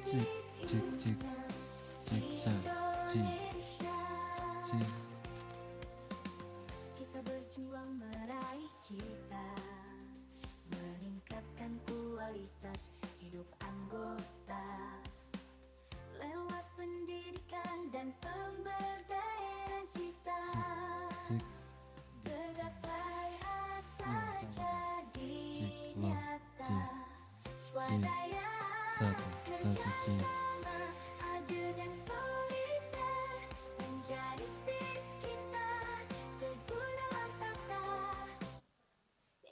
Cik, cik, cik, cik, sa, cik, cik. Kita berjuang meraih cita, meningkatkan kualitas hidup anggota lewat pendidikan dan pemberdayaan cita. Cik, Tergapai asa ya, sama. jadi Cik, lo, nyata. cik, Swadaya satu, cik. kerjasama adil dan solidar menjadi spirit kita, teguh dalam tata.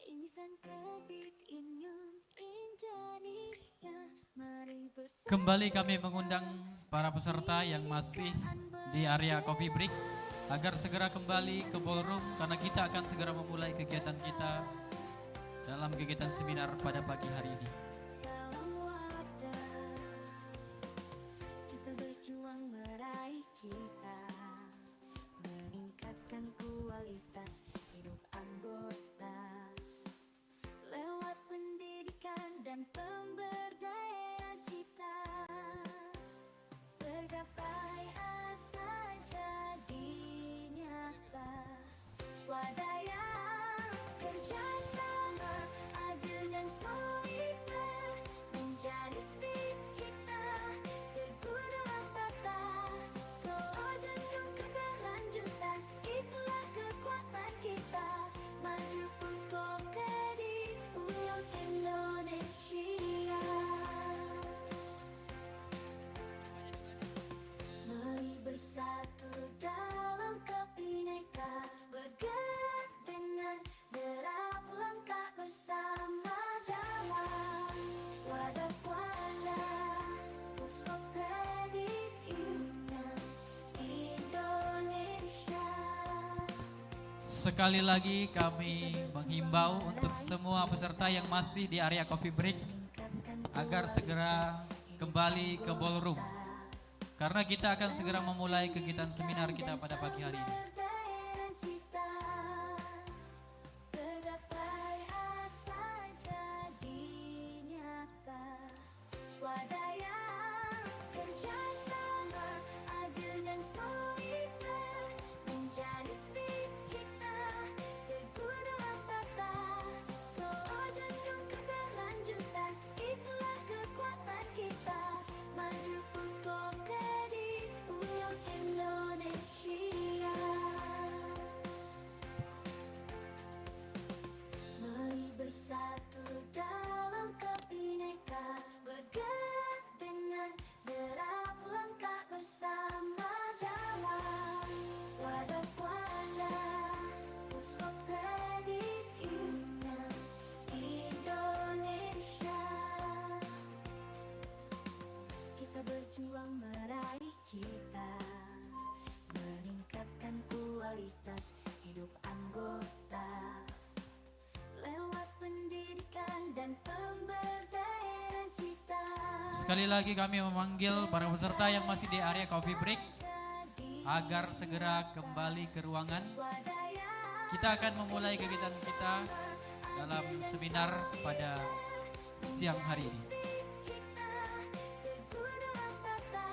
Insan kredit inyum Indonesia, mari bersama. Kembali kami mengundang para peserta yang masih di area coffee break agar segera kembali ke ballroom karena kita akan segera memulai kegiatan kita dalam kegiatan seminar pada pagi hari ini. Dalam wadah kita berjuang meraih cita, meningkatkan kualitas hidup anggota lewat pendidikan dan pemberdayaan cita. Tergapai asa jadi nyata. Swadaya kerjasama adil dan solidar menjadi spirit kita, teguh dalam tata. Doa junjung keberlanjutan, itulah kekuatan kita. Maju Pusko Kredit Union Indonesia. Mari bersatu dalam kebineka, bergerak dengan derap langkah bersama dalam wadah Pusko Kredit Union Indonesia. Sekali lagi kami menghimbau untuk semua peserta yang masih di area coffee break agar segera kembali ke ballroom karena kita akan segera memulai kegiatan seminar kita pada pagi hari ini. Pemberdayaan cita, tergapai asa jadi nyata. Swadaya kerjasama adil dan solidar menjadi spirit kita, teguh dalam tata. Doa junjung keberlanjutan, itulah kekuatan kita. Maju Pusko Kredit Union Indonesia. Mari bersatu dalam kebineka, bergerak dengan derap langkah bersama dalam wadah Pusko Kredit Union Indonesia. Kita berjuang meraih cita, meningkatkan kualitas hidup anggota lewat pendidikan dan pemberdayaan cita. Sekali lagi kami memanggil para peserta yang masih di area coffee break agar segera kembali ke ruangan. Kita akan memulai kegiatan kita dalam seminar pada siang hari ini. Teguh dalam tata,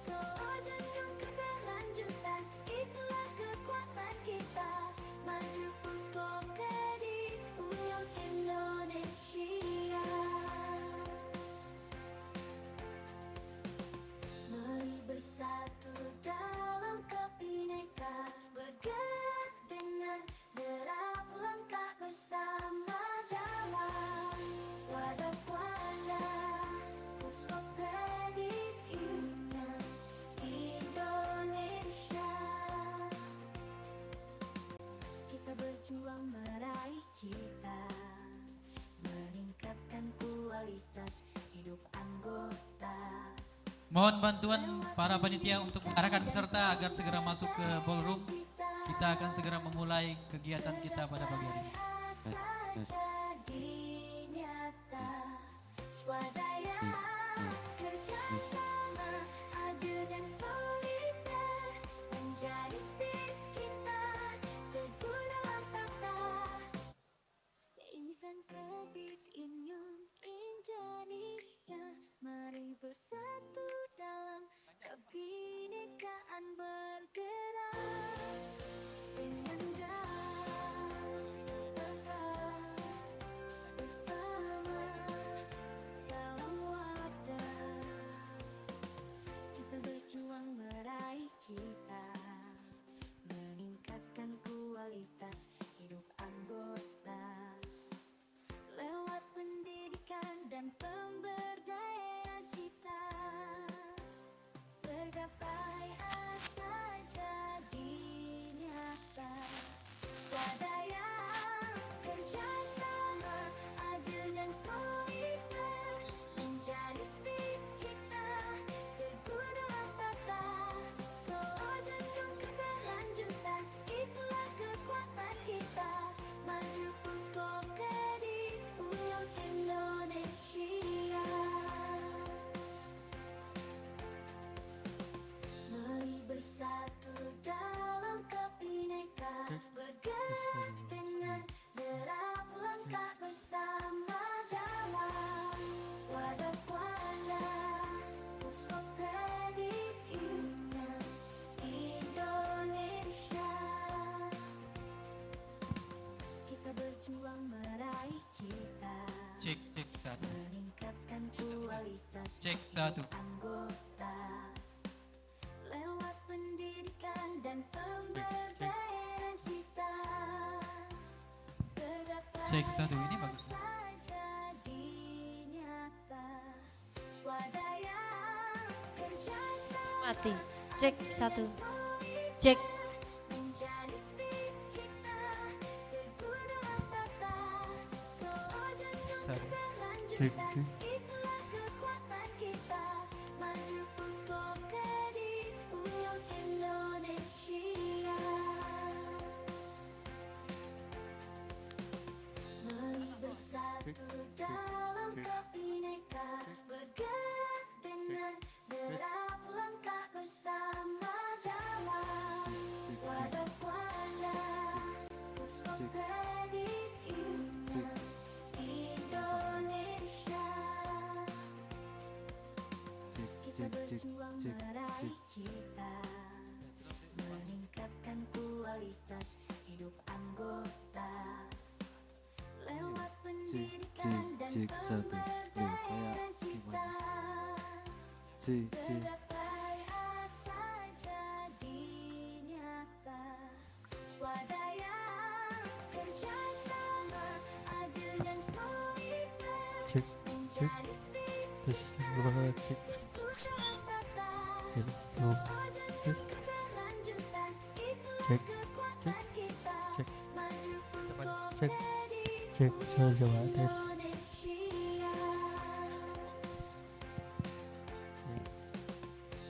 doa junjung keberlanjutan, itulah kekuatan kita. Maju Pusko Kredit Union Indonesia. Mari bersatu dalam kebineka, bergerak dengan derap langkah bersama dalam wadah Pusko Kredit Union Indonesia. Kita berjuang meraih cita, meningkatkan kualitas hidup anggota. Mohon bantuan para panitia untuk mengarahkan peserta agar segera masuk ke ballroom. Kita akan segera memulai kegiatan kita pada pagi hari ini. Jadi nyata. Swadaya kerjasama adil dan solidar menjadi spirit kita, teguh dalam tata. Insan kredit inyum Indonesia. bersatu dalam kebinekaan bergerak dengan tetap bersama dalam wadah. Kita berjuang meraih cita, meningkatkan kualitas hidup anggota lewat pendidikan dan pemberdayaan kita. Bergapai asa jadi nyata, swadaya kerjasama adil dan solidar menjadi spirit kita. Teguh dalam tata kelola jantung keberlanjutan, itulah kekuatan kita. Maju Pusko Kredit Uyong Indonesia. Mari bersatu dalam kebinekaan, bergerak dengan derap langkah bersama dalam wadah Pusko Kredit Union Indonesia. Kita berjuang meraih cita, Cek, cek, satu. meningkatkan kualitas Cek, satu. anggota lewat pendidikan dan pemberdayaan kita. Bergapai Cek, satu. Ini bagus. asa jadi nyata, swadaya kerjasama Mati. Cek 1. Cek. menjadi spirit kita. Teguh dalam tata kelola jantung Satu. keberlanjutan, itulah kekuatan kita. Maju Pusko Kredit Uyong Indonesia. Mari bersatu dalam kebinekaan, bergerak dengan derap langkah bersama dalam wadah Pusko Kredit Union Indonesia. Kita berjuang meraih cita, meningkatkan kualitas hidup anggota lewat pendidikan dan cek, satu. Kayak pemberdayaan kita. cik. Bergapai asa jadi nyata, swadaya kerjasama adil dan solidar Cek, menjadi spirit Terus kita. cek. Dalam tata kelola jantung keberlanjutan, itulah Cek, kekuatan kita. cek. Maju Pusko Cek, Kredit cek, Uyong coba tes. Indonesia.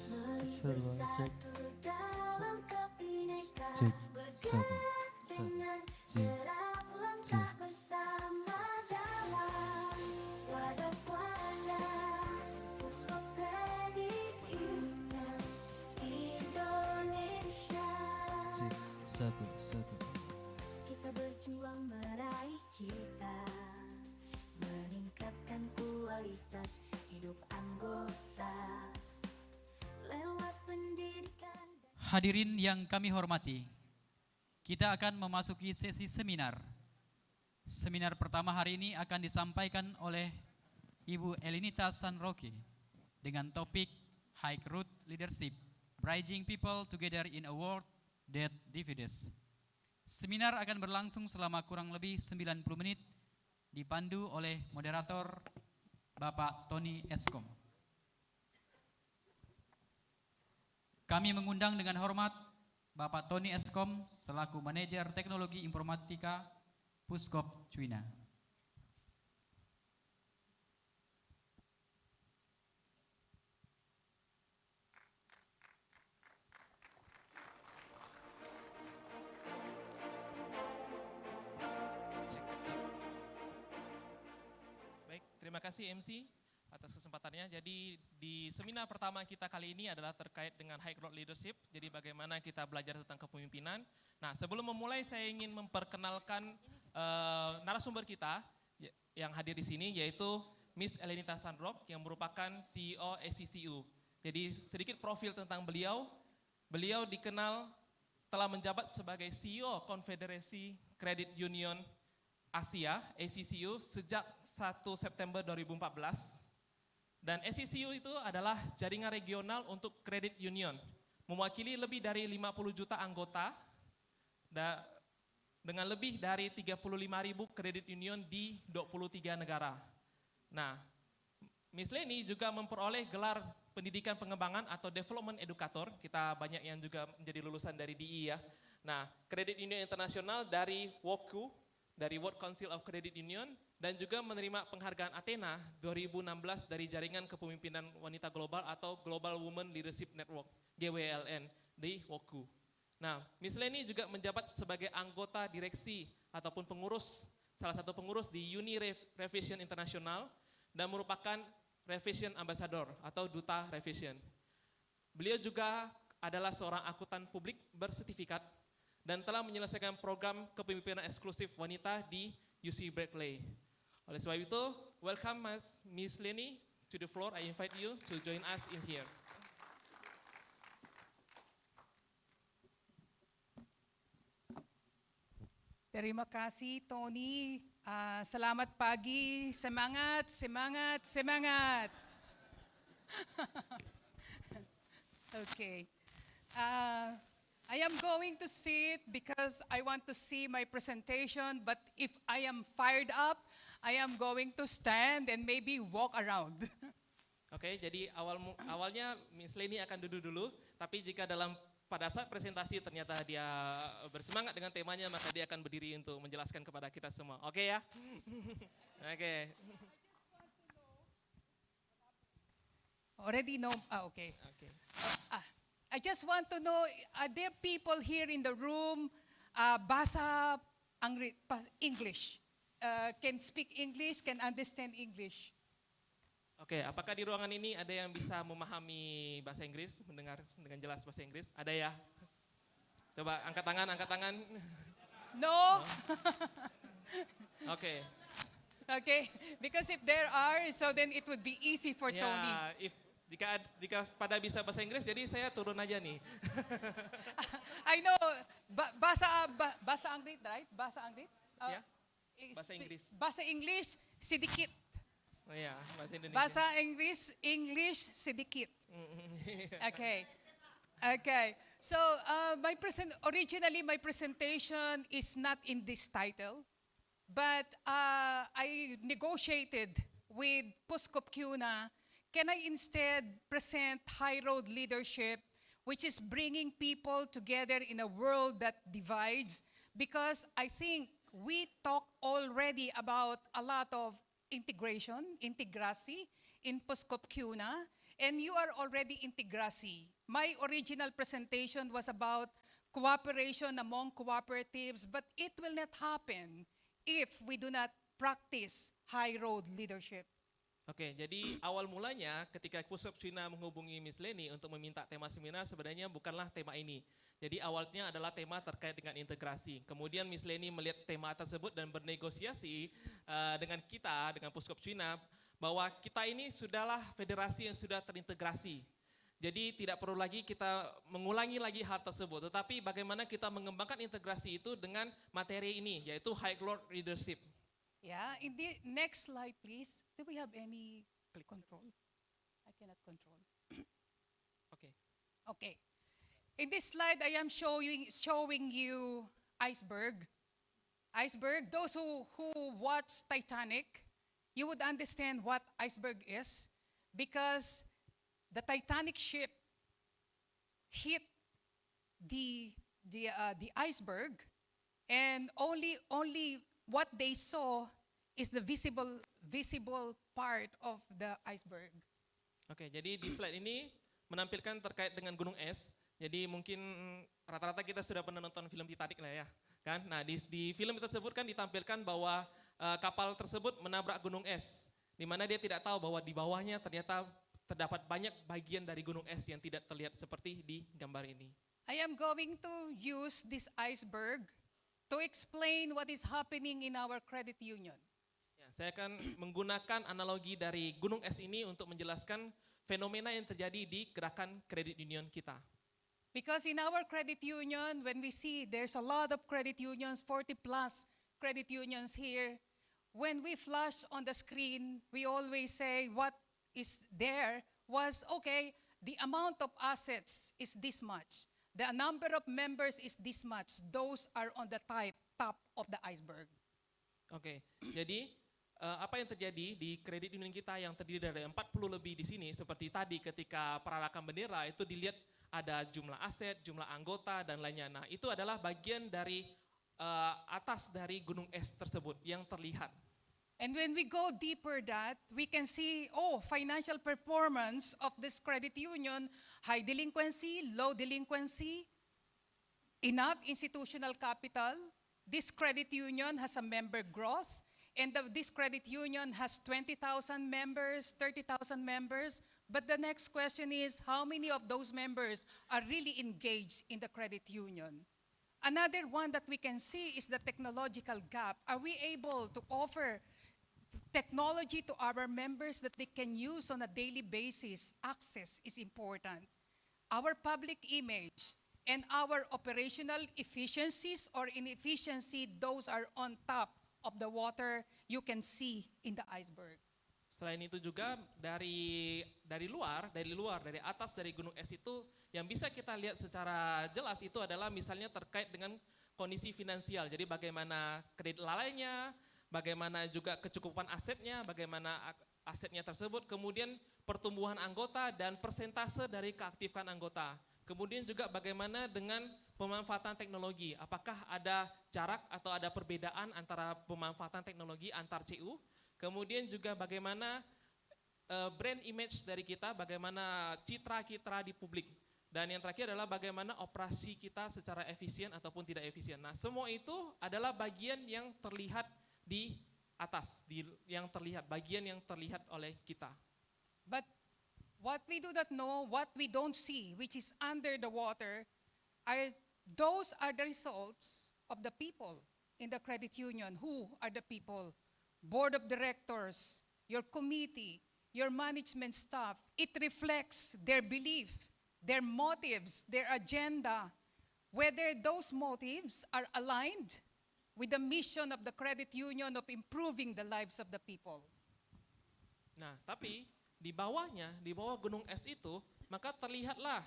Mari Coba cek. bersatu dalam kebinekaan, Cek, satu. dengan Cek, derap langkah bersama dalam wadah Pusko Kredit Union Indonesia. cek, satu. Kita berjuang meraih cita, meningkatkan kualitas hidup anggota lewat pendidikan. Hadirin yang kami hormati, kita akan memasuki sesi seminar. Seminar pertama hari ini akan disampaikan oleh Ibu Elinita Sanroke dengan topik High Road Leadership, Bridging People Together in a World That Divides. Seminar akan berlangsung selama kurang lebih 90 menit, dipandu oleh moderator Bapak Tony Eskom. Kami mengundang dengan hormat Bapak Tony Eskom selaku Manajer Teknologi Informatika Puskop Cuina. Baik, terima kasih MC atas kesempatannya. Jadi di seminar pertama kita kali ini adalah terkait dengan High Growth Leadership. Jadi bagaimana kita belajar tentang kepemimpinan. Nah, sebelum memulai saya ingin memperkenalkan narasumber kita yang hadir di sini, yaitu Miss Elenita Sandrock yang merupakan CEO ACCU. Jadi sedikit profil tentang beliau. Beliau dikenal telah menjabat sebagai CEO Konfederasi Credit Union Asia, ACCU, sejak 1 September 2014. Dan ACCU itu adalah jaringan regional untuk credit union, mewakili lebih dari 50 juta anggota dengan lebih dari 35.000 credit union di 23 negara. Nah, Miss Leni juga memperoleh gelar pendidikan pengembangan atau development educator, kita banyak yang juga menjadi lulusan dari DI ya. Nah, Credit Union Internasional dari WOCU, dari World Council of Credit Union, dan juga menerima penghargaan Athena 2016 dari Jaringan Kepemimpinan Wanita Global atau Global Women Leadership Network, GWLN, di WOCU. Nah, Miss Leni juga menjabat sebagai anggota direksi ataupun pengurus, salah satu pengurus di Uni Revision Internasional, dan merupakan Revision Ambassador atau Duta Revision. Beliau juga adalah seorang akuntan publik bersertifikat dan telah menyelesaikan program kepemimpinan eksklusif wanita di UC Berkeley. Oleh sebab itu, welcome Miss Leni to the floor. I invite you to join us in here. Terima kasih, Tony. Selamat pagi. Semangat, semangat, semangat. Okay. I am going to sit because I want to see my presentation, but if I am fired up, I am going to stand and maybe walk around. Oke, jadi awalnya Miss Leni akan duduk dulu, tapi jika pada saat presentasi ternyata dia bersemangat dengan temanya, maka dia akan berdiri untuk menjelaskan kepada kita semua. Oke ya? Oke. Already know, okay. Oke. I just want to know, are there people here in the room, bahasa English, can speak English, can understand English? Oke, apakah di ruangan ini ada yang bisa memahami bahasa Inggris, mendengar dengan jelas bahasa Inggris? Ada ya? Coba angkat tangan, angkat tangan. No? Oke. Okay, because if there are, so then it would be easy for Ya, Tony. jika pada bisa bahasa Inggris, jadi saya turun aja nih. I know, bahasa Inggris, right? Bahasa Inggris? Ya, bahasa Inggris. Bahasa English, sedikit. Oh ya, bahasa Indonesia. Bahasa English, sedikit. Okay. Okay. So, originally my presentation is not in this title, but I negotiated with Puskopkuna. Can I instead present High Road Leadership, which is bringing people together in a world that divides? Because I think we talked already about a lot of integrasi in Puskopkuna, and you are already integrasi. My original presentation was about cooperation among cooperatives, but it will not happen if we do not practice high road leadership. Oke, jadi awal mulanya ketika Puskopkuna menghubungi Miss Leni untuk meminta tema seminar, sebenarnya bukanlah tema ini. Jadi awalnya adalah tema terkait dengan integrasi. Kemudian Miss Leni melihat tema tersebut dan bernegosiasi dengan kita, dengan Puskopkuna, bahwa kita ini sudahlah federasi yang sudah terintegrasi. Jadi tidak perlu lagi kita mengulangi lagi hal tersebut, tetapi bagaimana kita mengembangkan integrasi itu dengan materi ini, yaitu High Road Leadership. Yeah, in the next slide, please. Do we have any control? I cannot control. Oke. Okay. In this slide, I am showing you iceberg. Iceberg, those who watch Titanic, you would understand what iceberg is, because the Titanic ship hit the iceberg, and only what they saw is the visible part of the iceberg. Oke, jadi di slide ini menampilkan terkait dengan gunung es. Jadi mungkin rata-rata kita sudah pernah nonton film Titanic lah ya, kan? Nah di film tersebut kan ditampilkan bahwa kapal tersebut menabrak gunung es, di mana dia tidak tahu bahwa di bawahnya ternyata terdapat banyak bagian dari gunung es yang tidak terlihat seperti di gambar ini. I am going to use this iceberg to explain what is happening in our credit union. Ya, saya akan menggunakan analogi dari gunung es ini untuk menjelaskan fenomena yang terjadi di gerakan kredit union kita. Because in our credit union, when we see there's a lot of credit unions, 40 plus credit unions here, when we flash on the screen, we always say what is there was, okay, the amount of assets is this much. The number of members is this much. Those are on the top of the iceberg. Oke, jadi apa yang terjadi di kredit union kita yang terdiri dari 40 lebih di sini, seperti tadi ketika perarakan bendera itu dilihat ada jumlah aset, jumlah anggota, dan lainnya. Nah, itu adalah bagian dari atas dari gunung es tersebut yang terlihat. And when we go deeper that, we can see, financial performance of this credit union, high delinquency, low delinquency, enough institutional capital. This credit union has a member growth, and this credit union has 20,000 members, 30,000 members. But the next question is, how many of those members are really engaged in the credit union? Another one that we can see is the technological gap. Are we able to offer technology to our members that they can use on a daily basis? Access is important. Our public image and our operational efficiencies or inefficiency, those are on top of the water you can see in the iceberg. Selain itu juga dari luar, dari atas dari gunung es itu yang bisa kita lihat secara jelas itu adalah misalnya terkait dengan kondisi finansial. Jadi bagaimana kredit lalainya, bagaimana juga kecukupan asetnya, bagaimana asetnya tersebut, kemudian pertumbuhan anggota dan persentase dari keaktifan anggota. Kemudian juga bagaimana dengan pemanfaatan teknologi, apakah ada jarak atau ada perbedaan antara pemanfaatan teknologi antar CU, kemudian juga bagaimana brand image dari kita, bagaimana citra kita di publik. Dan yang terakhir adalah bagaimana operasi kita secara efisien ataupun tidak efisien. Nah, semua itu adalah bagian yang terlihat di atas, bagian yang terlihat oleh kita. But what we do not know, what we don't see, which is under the water, those are the results of the people in the credit union. Who are the people? Board of directors, your committee, your management staff. It reflects their belief, their motives, their agenda, whether those motives are aligned with the mission of the credit union of improving the lives of the people. Nah, tapi di bawah gunung es itu, maka terlihatlah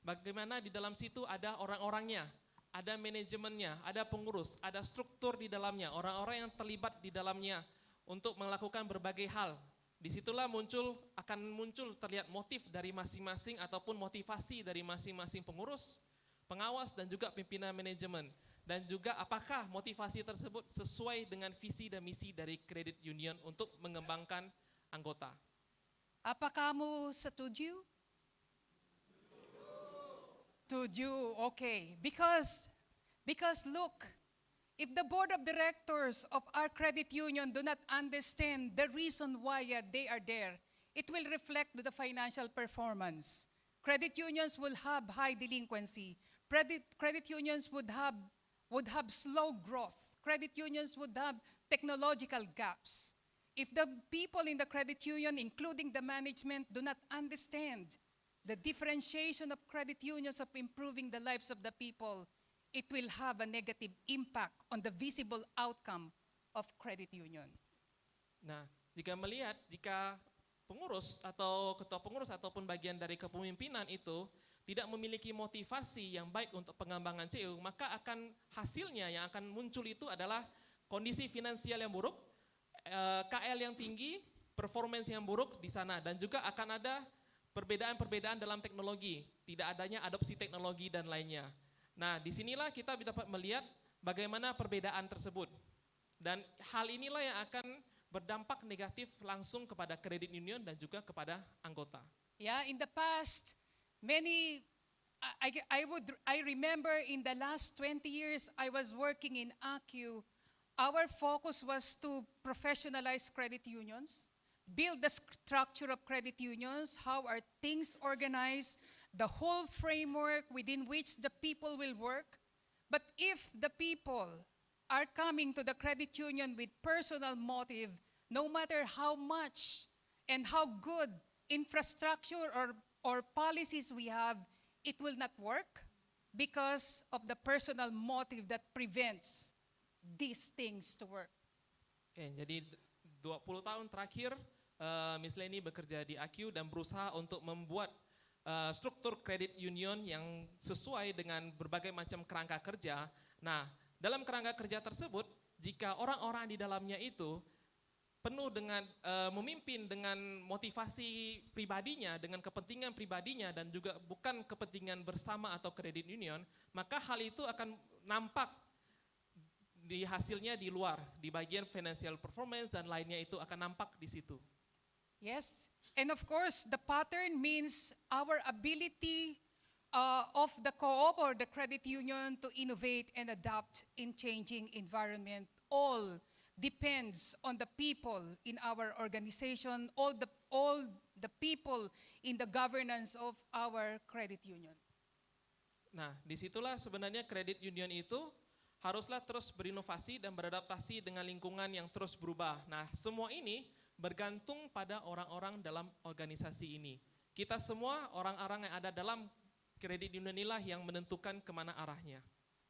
bagaimana di dalam situ ada orang-orangnya, ada manajemennya, ada pengurus, ada struktur di dalamnya, orang-orang yang terlibat di dalamnya untuk melakukan berbagai hal. Disitulah akan muncul terlihat motif dari masing-masing ataupun motivasi dari masing-masing pengurus, pengawas, dan juga pimpinan manajemen. Dan juga apakah motivasi tersebut sesuai dengan visi dan misi dari credit union untuk mengembangkan anggota. Apa kamu setuju? Setuju, okay. Because look, if the board of directors of our credit union do not understand the reason why they are there, it will reflect to the financial performance. Credit unions will have high delinquency. Credit unions would have slow growth. Credit unions would have technological gaps. If the people in the credit union, including the management, do not understand the differentiation of credit unions of improving the lives of the people, it will have a negative impact on the visible outcome of credit union. Nah, jika pengurus atau ketua pengurus ataupun bagian dari kepemimpinan itu tidak memiliki motivasi yang baik untuk pengembangan CU, maka hasilnya yang akan muncul itu adalah kondisi finansial yang buruk, KL yang tinggi, performance yang buruk di sana, dan juga akan ada perbedaan-perbedaan dalam teknologi, tidak adanya adopsi teknologi dan lainnya. Nah, disinilah kita dapat melihat bagaimana perbedaan tersebut. Dan hal inilah yang akan berdampak negatif langsung kepada credit union dan juga kepada anggota. Yeah, in the past, I remember in the last 20 years I was working in ACU. Our focus was to professionalize credit unions, build the structure of credit unions, how are things organized, the whole framework within which the people will work. But if the people are coming to the credit union with personal motive, no matter how much and how good infrastructure or policies we have, it will not work because of the personal motive that prevents these things to work. Oke, jadi 20 tahun terakhir Miss Leni bekerja di AQ dan berusaha untuk membuat struktur kredit union yang sesuai dengan berbagai macam kerangka kerja. Nah, dalam kerangka kerja tersebut, jika orang-orang di dalamnya itu penuh dengan memimpin dengan motivasi pribadinya, dengan kepentingan pribadinya dan juga bukan kepentingan bersama atau kredit union, maka hal itu akan nampak di hasilnya di luar, di bagian financial performance dan lainnya itu akan nampak di situ. Yes, and of course, the pattern means our ability of the co-op or the credit union to innovate and adapt in changing environment all depends on the people in our organization, all the people in the governance of our credit union. Nah, disitulah sebenarnya kredit union itu haruslah terus berinovasi dan beradaptasi dengan lingkungan yang terus berubah. Nah, semua ini bergantung pada orang-orang dalam organisasi ini. Kita semua orang-orang yang ada dalam kredit union inilah yang menentukan kemana arahnya.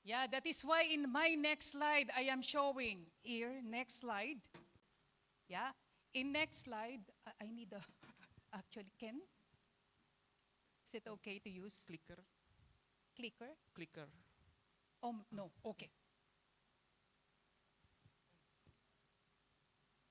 Yeah, that is why in my next slide, I am showing here, next slide. Yeah, in next slide, I need a, actually, Ken? Is it okay to use Clicker. Oh, no, okay.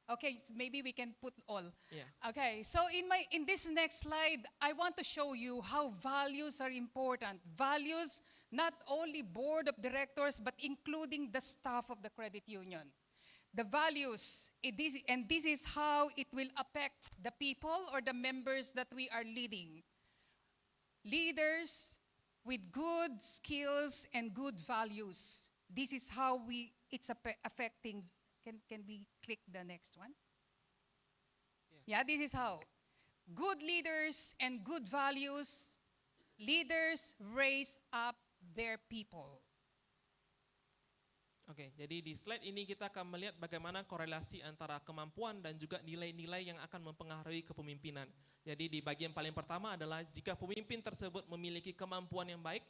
Okay, maybe we can put all. Yeah. Okay, so in this next slide, I want to show you how values are important. Values, not only board of directors, but including the staff of the credit union. The values, this is how it will affect the people or the members that we are leading. Leaders with good skills and good values. This is how it's affecting. Can we click the next one? Yeah, this is how. Good leaders and good values, leaders raise up their people. Oke, jadi di slide ini kita akan melihat bagaimana korelasi antara kemampuan dan juga nilai-nilai yang akan mempengaruhi kepemimpinan. Jadi di bagian paling pertama adalah jika pemimpin tersebut memiliki kemampuan yang baik,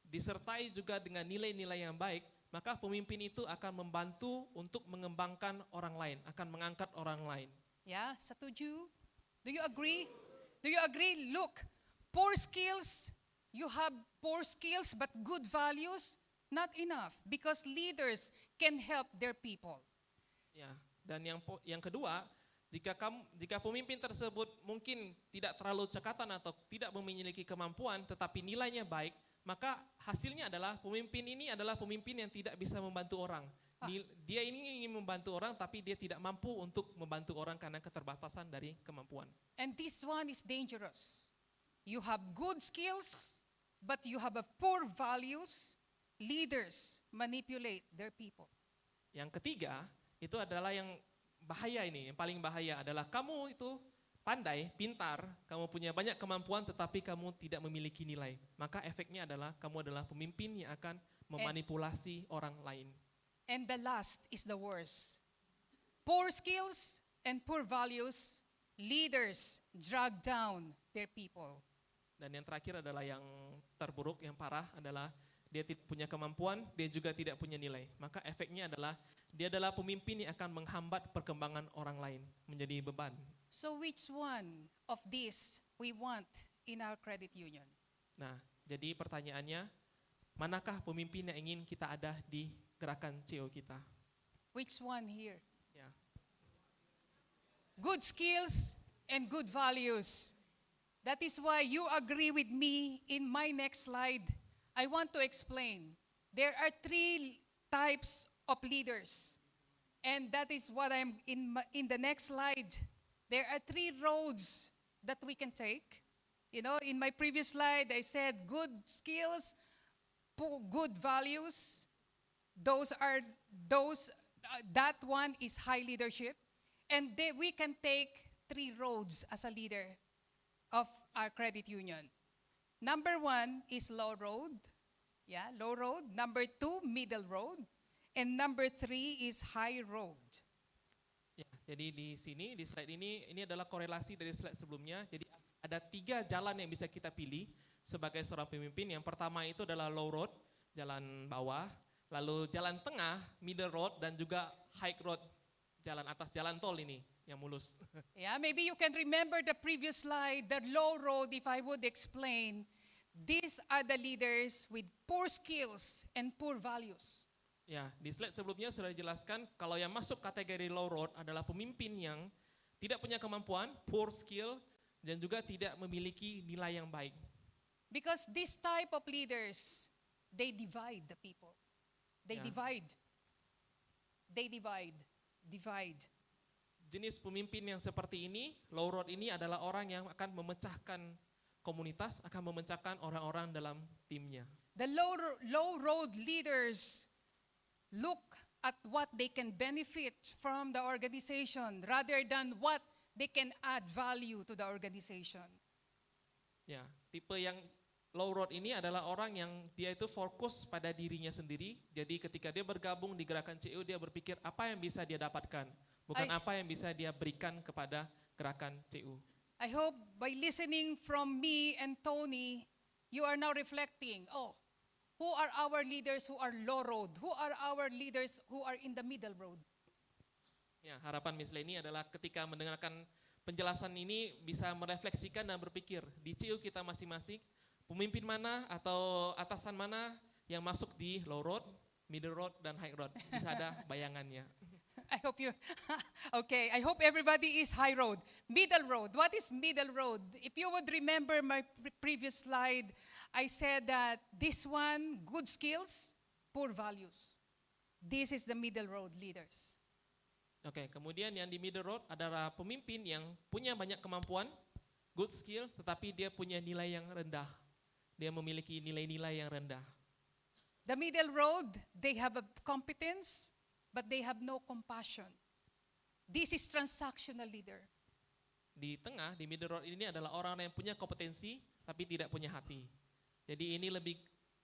disertai juga dengan nilai-nilai yang baik, maka pemimpin itu akan membantu untuk mengembangkan orang lain, akan mengangkat orang lain. Yeah, setuju? Do you agree? Do you agree? Look, poor skills, you have poor skills but good values, not enough because leaders can help their people. Ya, dan yang kedua, jika pemimpin tersebut mungkin tidak terlalu cekatan atau tidak memiliki kemampuan tetapi nilainya baik, maka hasilnya adalah pemimpin ini adalah pemimpin yang tidak bisa membantu orang. Dia ini ingin membantu orang tapi dia tidak mampu untuk membantu orang karena keterbatasan dari kemampuan. And this one is dangerous. You have good skills, but you have a poor values. Leaders manipulate their people. Yang ketiga, itu adalah yang bahaya ini, yang paling bahaya adalah kamu itu pandai, pintar, kamu punya banyak kemampuan tetapi kamu tidak memiliki nilai. Maka efeknya adalah kamu adalah pemimpin yang akan memanipulasi orang lain. And the last is the worst. Poor skills and poor values, leaders drag down their people. Dan yang terakhir adalah yang terburuk, yang parah adalah dia tidak punya kemampuan, dia juga tidak punya nilai. Maka efeknya adalah dia adalah pemimpin yang akan menghambat perkembangan orang lain, menjadi beban. So which one of these we want in our credit union? Nah, jadi pertanyaannya, manakah pemimpin yang ingin kita ada di gerakan CO kita? Which one here? Ya. Good skills and good values. That is why you agree with me in my next slide. I want to explain. There are 3 types of leaders. And that is what I'm in the next slide. There are 3 roads that we can take. You know, in my previous slide, I said good skills, good values. That one is high leadership. And we can take 3 roads as a leader of our credit union. Number 1 is low road. Yeah, low road. Number 2, middle road. And number 3 is high road. Ya, jadi di sini, di slide ini adalah korelasi dari slide sebelumnya. Jadi ada 3 jalan yang bisa kita pilih sebagai seorang pemimpin. Yang pertama itu adalah low road, jalan bawah. Lalu jalan tengah, middle road, dan juga high road, jalan atas, jalan tol ini yang mulus. Yeah, maybe you can remember the previous slide, the low road, if I would explain. These are the leaders with poor skills and poor values. Ya, di slide sebelumnya sudah dijelaskan kalau yang masuk kategori low road adalah pemimpin yang tidak punya kemampuan, poor skill, dan juga tidak memiliki nilai yang baik. Because this type of leaders, they divide the people. They Yeah. divide. They divide. Jenis pemimpin yang seperti ini, low road ini adalah orang yang akan memecahkan komunitas, akan memecahkan orang-orang dalam timnya. The low road leaders look at what they can benefit from the organization rather than what they can add value to the organization. Ya, tipe yang low road ini adalah orang yang dia itu fokus pada dirinya sendiri. Jadi ketika dia bergabung di gerakan CU, dia berpikir apa yang bisa dia dapatkan, bukan apa yang bisa dia berikan kepada gerakan CU. I hope by listening from me and Tony, you are now reflecting, who are our leaders who are low road? Who are our leaders who are in the middle road? Ya, harapan Miss Leni adalah ketika mendengarkan penjelasan ini bisa merefleksikan dan berpikir di CU kita masing-masing, pemimpin mana atau atasan mana yang masuk di low road, middle road, dan high road. Bisa ada bayangannya. I hope you, okay, I hope everybody is high road. Middle road, what is middle road? If you would remember my previous slide, I said that this one, good skills, poor values. This is the middle road leaders. Oke, kemudian yang di middle road adalah pemimpin yang punya banyak kemampuan, good skill, tetapi dia punya nilai yang rendah. Dia memiliki nilai-nilai yang rendah. The middle road, they have a competence, but they have no compassion. This is transactional leader. Di tengah, di middle road ini adalah orang yang punya kompetensi, tapi tidak punya hati. Jadi ini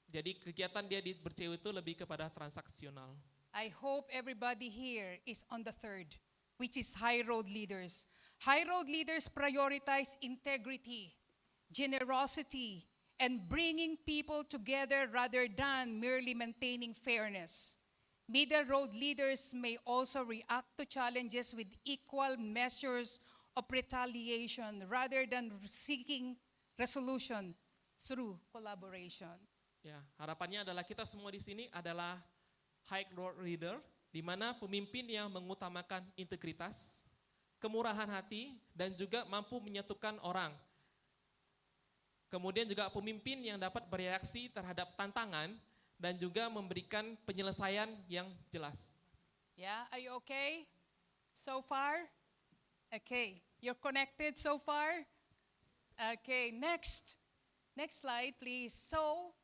jadi kegiatan dia di ber-CU itu lebih kepada transaksional. I hope everybody here is on the third, which is high road leaders. High road leaders prioritize integrity, generosity, and bringing people together rather than merely maintaining fairness. Middle road leaders may also react to challenges with equal measures of retaliation rather than seeking resolution through collaboration. Ya, harapannya adalah kita semua di sini adalah high road leader, di mana pemimpin yang mengutamakan integritas, kemurahan hati, dan juga mampu menyatukan orang. Kemudian juga pemimpin yang dapat bereaksi terhadap tantangan dan juga memberikan penyelesaian yang jelas. Yeah, are you okay so far? Okay, you're connected so far? Okay, next slide please. So,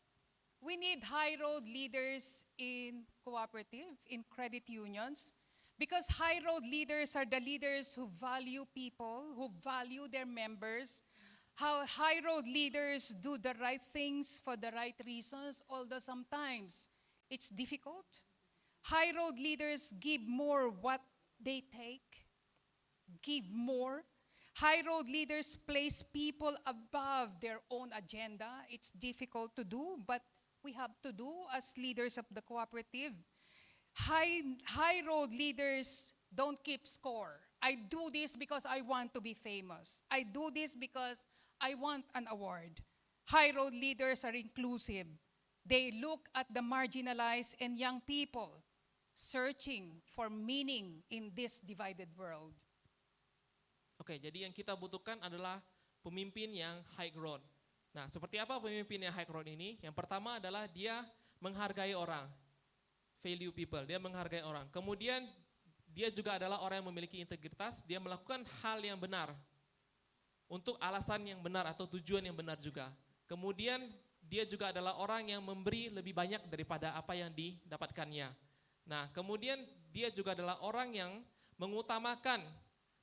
we need high road leaders in cooperative, in credit unions, because high road leaders are the leaders who value people, who value their members. How high road leaders do the right things for the right reasons, although sometimes it's difficult. High road leaders give more what they take, give more. High road leaders place people above their own agenda. It's difficult to do, but we have to do as leaders of the cooperative. High road leaders don't keep score. I do this because I want to be famous. I do this because I want an award. High road leaders are inclusive. They look at the marginalized and young people searching for meaning in this divided world. Oke, jadi yang kita butuhkan adalah pemimpin yang high road. Nah, seperti apa pemimpin yang high road ini? Yang pertama adalah dia menghargai orang, value people, dia menghargai orang. Kemudian dia juga adalah orang yang memiliki integritas, dia melakukan hal yang benar untuk alasan yang benar atau tujuan yang benar juga. Kemudian dia juga adalah orang yang memberi lebih banyak daripada apa yang didapatkannya. Nah, kemudian dia juga adalah orang yang mengutamakan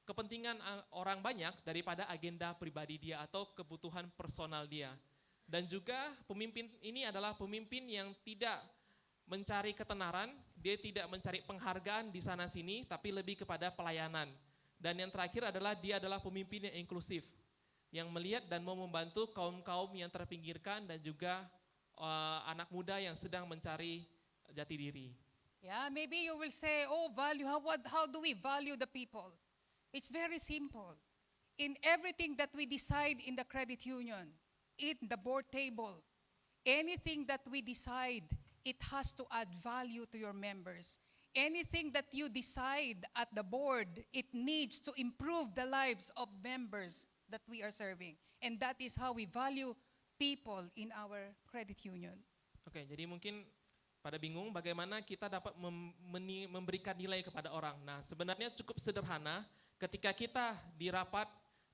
kepentingan orang banyak daripada agenda pribadi dia atau kebutuhan personal dia. Dan juga pemimpin ini adalah pemimpin yang tidak mencari ketenaran, dia tidak mencari penghargaan di sana sini, tapi lebih kepada pelayanan. Dan yang terakhir adalah dia adalah pemimpin yang inklusif, yang melihat dan mau membantu kaum-kaum yang terpinggirkan dan juga anak muda yang sedang mencari jati diri. Yeah, maybe you will say, oh, value, how do we value the people? It's very simple. In everything that we decide in the credit union, in the board table, anything that we decide, it has to add value to your members. Anything that you decide at the board, it needs to improve the lives of members that we are serving. And that is how we value people in our credit union. Oke, jadi mungkin pada bingung bagaimana kita dapat memberikan nilai kepada orang. Nah, sebenarnya cukup sederhana ketika kita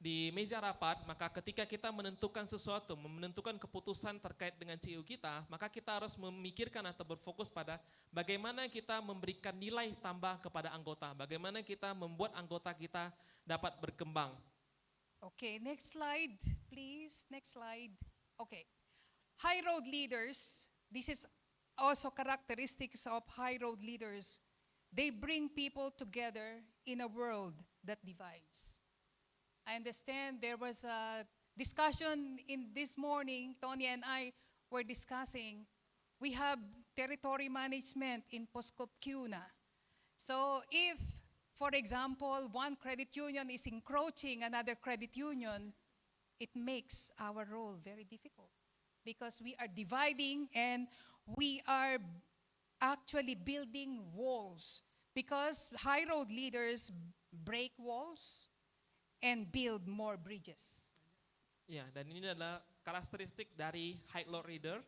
di meja rapat, maka ketika kita menentukan sesuatu, menentukan keputusan terkait dengan CU kita, maka kita harus memikirkan atau berfokus pada bagaimana kita memberikan nilai tambah kepada anggota, bagaimana kita membuat anggota kita dapat berkembang. Okay, next slide, please. Next slide. Okay. High road leaders, this is also characteristics of high road leaders. They bring people together in a world that divides. I understand there was a discussion in this morning, Tony and I were discussing, we have territory management in Poscopcuna. So if, for example, one credit union is encroaching another credit union, it makes our role very difficult because we are dividing and we are actually building walls because high road leaders break walls and build more bridges. Ya, dan ini adalah karakteristik dari high road leader.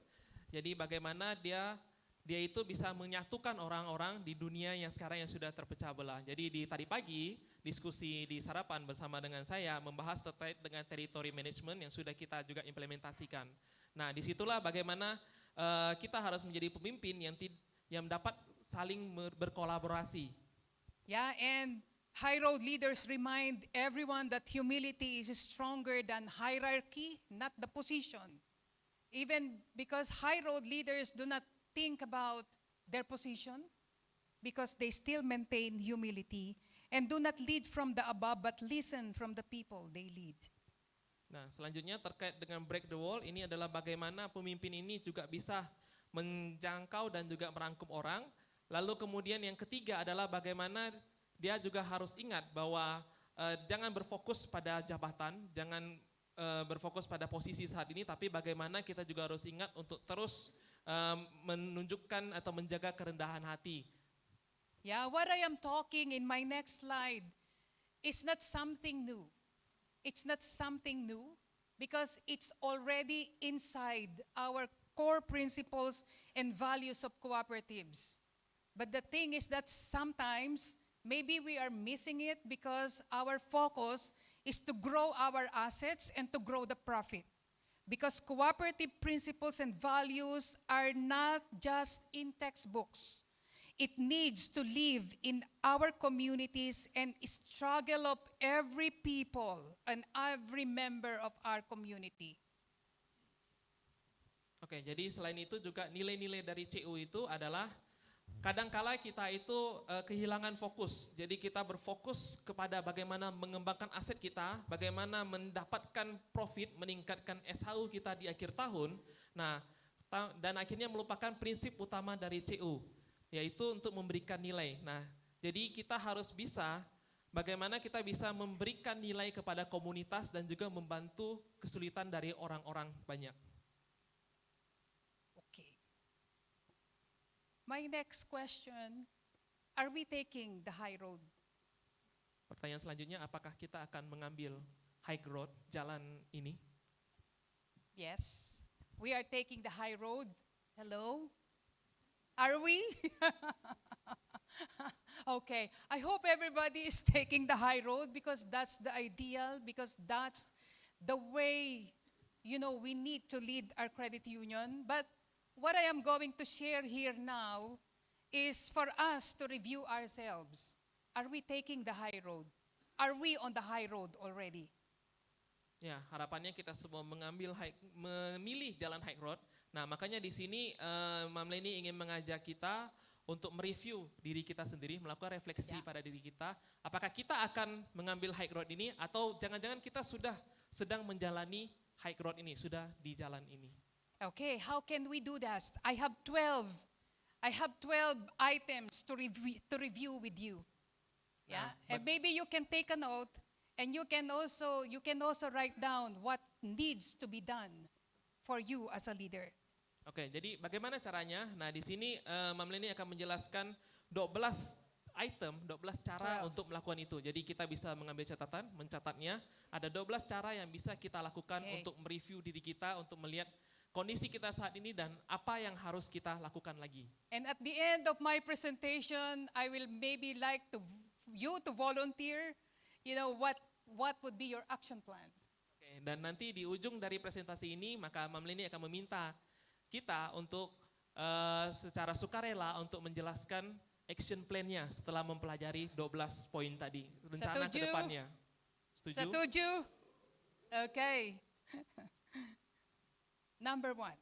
Jadi bagaimana dia itu bisa menyatukan orang-orang di dunia yang sekarang yang sudah terpecah belah. Jadi di tadi pagi diskusi di sarapan bersama dengan saya membahas terkait dengan territory management yang sudah kita juga implementasikan. Nah, disitulah bagaimana kita harus menjadi pemimpin yang dapat saling berkolaborasi. Yeah, and high road leaders remind everyone that humility is stronger than hierarchy, not the position. Even because high road leaders do not think about their position because they still maintain humility and do not lead from the above but listen from the people they lead. Nah, selanjutnya terkait dengan break the wall, ini adalah bagaimana pemimpin ini juga bisa menjangkau dan juga merangkum orang. Lalu kemudian yang ketiga adalah bagaimana dia juga harus ingat bahwa jangan berfokus pada jabatan, jangan berfokus pada posisi saat ini, tapi bagaimana kita juga harus ingat untuk terus menunjukkan atau menjaga kerendahan hati. Yeah, what I am talking in my next slide is not something new. It's not something new because it's already inside our core principles and values of cooperatives. But the thing is that sometimes maybe we are missing it because our focus is to grow our assets and to grow the profit. Because cooperative principles and values are not just in textbooks. It needs to live in our communities and struggle of every people and every member of our community. Oke, jadi selain itu juga nilai-nilai dari CU itu adalah kadangkala kita itu kehilangan fokus. Jadi kita berfokus kepada bagaimana mengembangkan aset kita, bagaimana mendapatkan profit, meningkatkan SHU kita di akhir tahun. Nah, dan akhirnya melupakan prinsip utama dari CU, yaitu untuk memberikan nilai. Nah, jadi kita harus bisa bagaimana kita bisa memberikan nilai kepada komunitas dan juga membantu kesulitan dari orang-orang banyak. My next question, are we taking the high road? Pertanyaan selanjutnya, apakah kita akan mengambil high road, jalan ini? Yes, we are taking the high road. Hello? Are we? Okay, I hope everybody is taking the high road because that's the ideal, because that's the way, we need to lead our credit union. But what I am going to share here now is for us to review ourselves. Are we taking the high road? Are we on the high road already? Ya, harapannya kita semua memilih jalan high road, Nah, makanya di sini Mam Leni ingin mengajak kita untuk mereview diri kita sendiri, melakukan refleksi pada diri kita. Apakah kita akan mengambil high road ini atau jangan-jangan kita sudah sedang menjalani high road ini, sudah di jalan ini. Okay, how can we do that? I have 12 items to review with you. Yeah, and maybe you can take a note and you can also write down what needs to be done for you as a leader. Oke, jadi bagaimana caranya? Nah, di sini Mam Leni akan menjelaskan 12 item, 12 cara 12. untuk melakukan itu. Jadi kita bisa mengambil catatan, mencatatnya. Ada 12 cara yang bisa kita lakukan Okay. untuk mereview diri kita, untuk melihat kondisi kita saat ini dan apa yang harus kita lakukan lagi. And at the end of my presentation, I will maybe like you to volunteer, what would be your action plan? Oke, dan nanti di ujung dari presentasi ini, maka Mam Leni akan meminta kita untuk secara sukarela untuk menjelaskan action plan-nya setelah mempelajari 12 poin tadi, rencana ke Setuju? depannya. Setuju? Setuju? Okay. Number 1.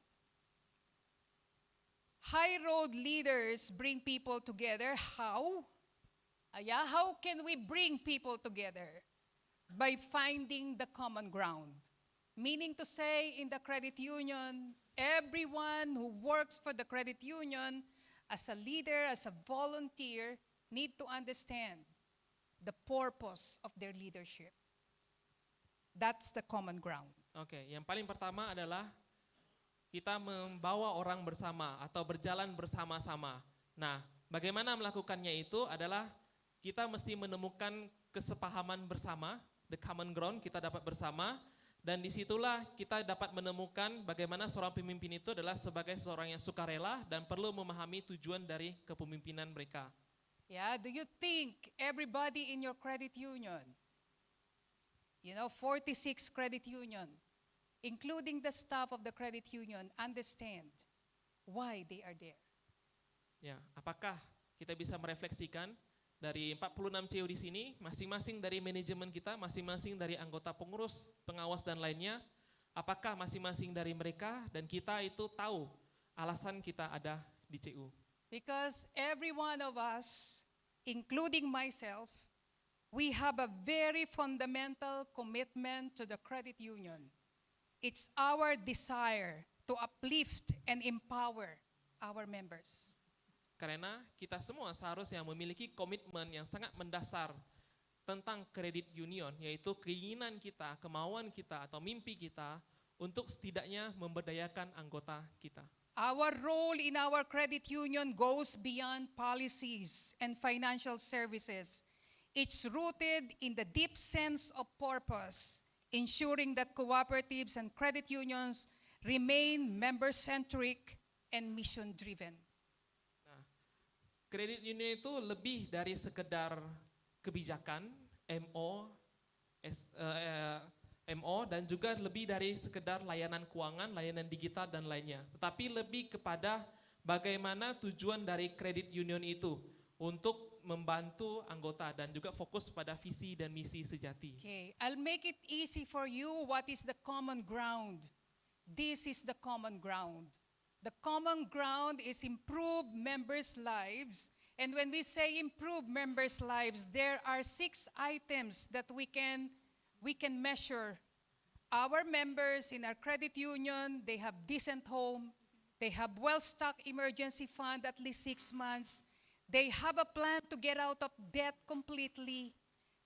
High road leaders bring people together. How? How can we bring people together? By finding the common ground. Meaning to say, in the credit union, everyone who works for the credit union as a leader, as a volunteer, need to understand the purpose of their leadership. That's the common ground. Oke, yang paling pertama adalah kita membawa orang bersama atau berjalan bersama-sama. Nah, bagaimana melakukannya itu adalah kita mesti menemukan kesepahaman bersama, the common ground kita dapat bersama, dan disitulah kita dapat menemukan bagaimana seorang pemimpin itu adalah sebagai seorang yang sukarela dan perlu memahami tujuan dari kepemimpinan mereka. Yeah, do you think everybody in your credit union, 46 credit union, including the staff of the credit union, understand why they are there? Ya, apakah kita bisa merefleksikan dari 46 CEO di sini, masing-masing dari manajemen kita, masing-masing dari anggota pengurus, pengawas dan lainnya, apakah masing-masing dari mereka dan kita itu tahu alasan kita ada di CU? Because every one of us, including myself, we have a very fundamental commitment to the credit union. It's our desire to uplift and empower our members. Karena kita semua seharusnya memiliki komitmen yang sangat mendasar tentang kredit union, yaitu keinginan kita, kemauan kita atau mimpi kita untuk setidaknya memberdayakan anggota kita. Our role in our credit union goes beyond policies and financial services. It's rooted in the deep sense of purpose, ensuring that cooperatives and credit unions remain member-centric and mission-driven. Kredit union itu lebih dari sekedar kebijakan, MO dan juga lebih dari sekedar layanan keuangan, layanan digital dan lainnya. Tetapi lebih kepada bagaimana tujuan dari kredit union itu untuk membantu anggota dan juga fokus pada visi dan misi sejati. Okay, I'll make it easy for you. What is the common ground? This is the common ground. The common ground is improve members' lives. And when we say improve members' lives, there are 6 items that we can measure. Our members in our credit union, they have decent home, they have well-stocked emergency fund at least 6 months, they have a plan to get out of debt completely,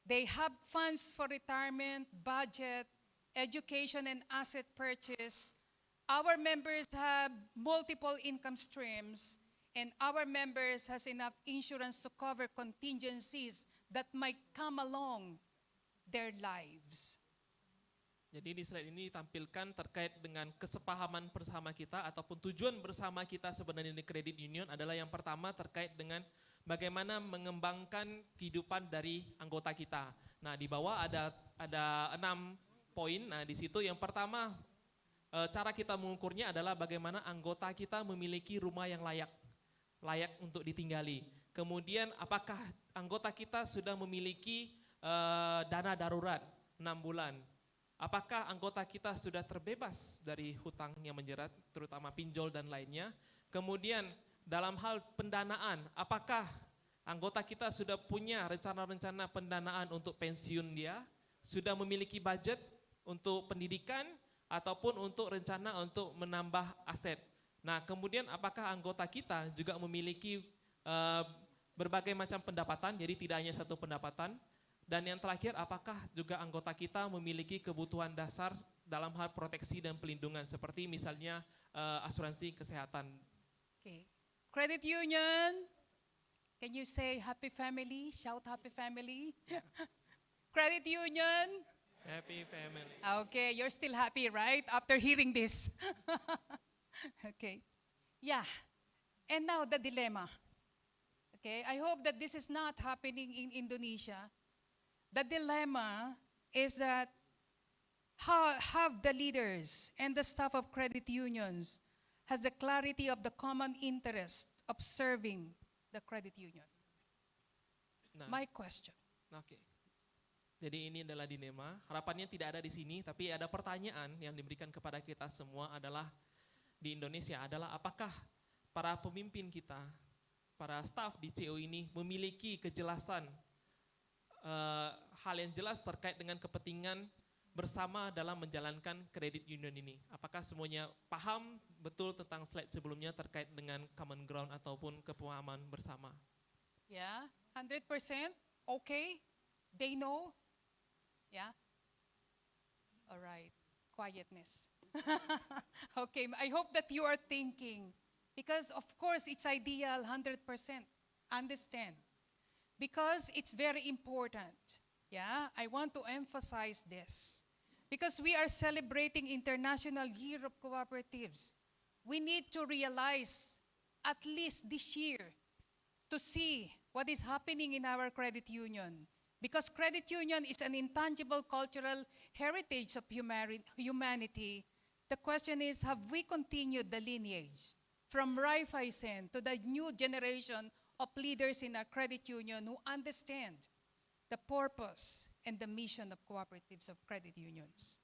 they have funds for retirement, budget, education and asset purchase. Our members have multiple income streams, and our members has enough insurance to cover contingencies that might come along their lives. Jadi di slide ini ditampilkan terkait dengan kesepahaman bersama kita ataupun tujuan bersama kita sebenarnya di credit union adalah yang pertama terkait dengan bagaimana mengembangkan kehidupan dari anggota kita. Nah, di bawah ada 6 poin. Nah, di situ yang pertama cara kita mengukurnya adalah bagaimana anggota kita memiliki rumah yang layak untuk ditinggali. Kemudian apakah anggota kita sudah memiliki dana darurat 6 bulan. apakah anggota kita sudah terbebas dari hutang yang menjerat, terutama pinjol dan lainnya? Kemudian dalam hal pendanaan, apakah anggota kita sudah punya rencana-rencana pendanaan untuk pensiun dia? Sudah memiliki budget untuk pendidikan ataupun untuk rencana untuk menambah aset? Nah, kemudian apakah anggota kita juga memiliki berbagai macam pendapatan, jadi tidak hanya satu pendapatan? Dan yang terakhir, apakah juga anggota kita memiliki kebutuhan dasar dalam hal proteksi dan pelindungan, seperti misalnya asuransi kesehatan? Okay. Credit union, can you say happy family? Shout happy family. Credit union. Happy family. Okay, you're still happy, right? After hearing this. Okay. Yeah. And now the dilemma. Okay, I hope that this is not happening in Indonesia. The dilemma is that how have the leaders and the staff of credit unions has the clarity of the common interest of serving the credit union? Nah, My question. oke. Jadi ini adalah dilema. Harapannya tidak ada di sini, tapi ada pertanyaan yang diberikan kepada kita semua adalah di Indonesia adalah apakah para pemimpin kita, para staf di CO ini memiliki kejelasan hal yang jelas terkait dengan kepentingan bersama dalam menjalankan kredit union ini. Apakah semuanya paham betul tentang slide sebelumnya terkait dengan common ground ataupun kepemahaman bersama? Yeah, 100%? Okay? They know? Yeah? All right. Quietness. Okay, I hope that you are thinking. Because of course it's ideal 100%. Understand. Because it's very important. Yeah, I want to emphasize this. Because we are celebrating International Year of Cooperatives. We need to realize, at least this year, to see what is happening in our credit union. Because credit union is an intangible cultural heritage of humanity. The question is, have we continued the lineage from Raiffeisen to the new generation of leaders in our credit union who understand the purpose and the mission of cooperatives of credit unions?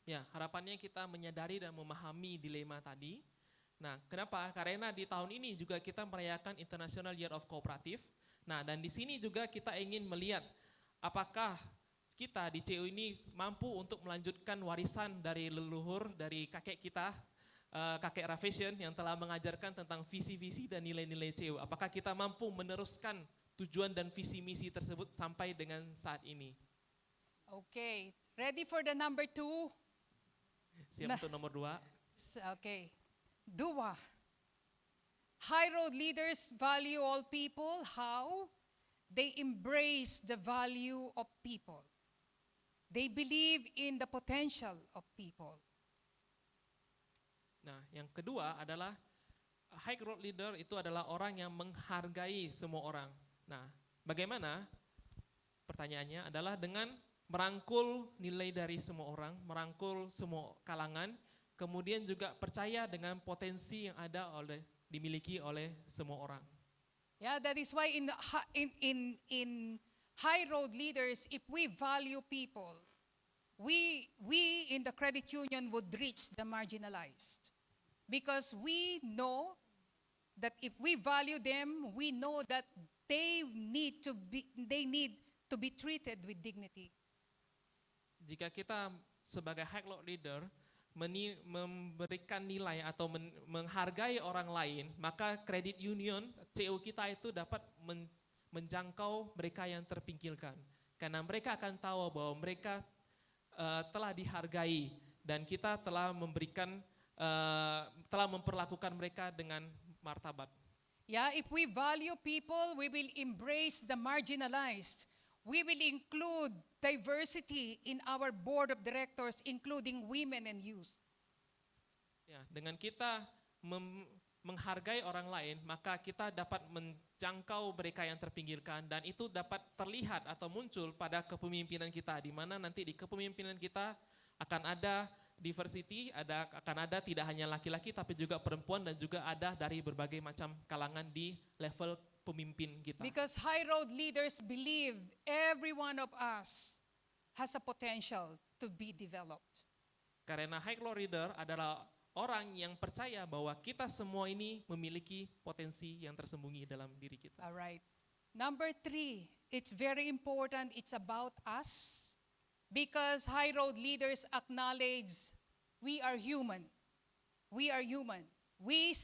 Ya, harapannya kita menyadari dan memahami dilema tadi. Nah, kenapa? Karena di tahun ini juga kita merayakan International Year of Cooperative. Nah, dan di sini juga kita ingin melihat apakah kita di CO ini mampu untuk melanjutkan warisan dari leluhur, dari kakek kita, kakek Raiffeisen yang telah mengajarkan tentang visi-visi dan nilai-nilai CO. Apakah kita mampu meneruskan tujuan dan visi misi tersebut sampai dengan saat ini? Okay, ready for the number 2? Siap untuk nomor 2. Okay. Dua. High road leaders value all people. How? They embrace the value of people. They believe in the potential of people. Nah, yang kedua adalah high growth leader itu adalah orang yang menghargai semua orang. Nah, bagaimana? Pertanyaannya adalah dengan merangkul nilai dari semua orang, merangkul semua kalangan, kemudian juga percaya dengan potensi yang ada dimiliki oleh semua orang. Yeah, that is why in high road leaders, if we value people, we in the credit union would reach the marginalized. Because we know that if we value them, we know that they need to be treated with dignity. Jika kita sebagai high growth leader memberikan nilai atau menghargai orang lain, maka credit union, CO kita itu dapat menjangkau mereka yang terpinggirkan. Karena mereka akan tahu bahwa mereka telah dihargai dan kita telah memperlakukan mereka dengan martabat. Yeah, if we value people, we will embrace the marginalized. We will include diversity in our board of directors, including women and youth. Ya, dengan kita menghargai orang lain, maka kita dapat menjangkau mereka yang terpinggirkan dan itu dapat terlihat atau muncul pada kepemimpinan kita, di mana nanti di kepemimpinan kita akan ada diversity, akan ada tidak hanya laki-laki tapi juga perempuan dan juga ada dari berbagai macam kalangan di level pemimpin kita. Because high road leaders believe every one of us has a potential to be developed. Karena high growth leader adalah orang yang percaya bahwa kita semua ini memiliki potensi yang tersembunyi dalam diri kita. All right. Number 3, it's very important. It's about us because high road leaders acknowledge we are human. We are human. We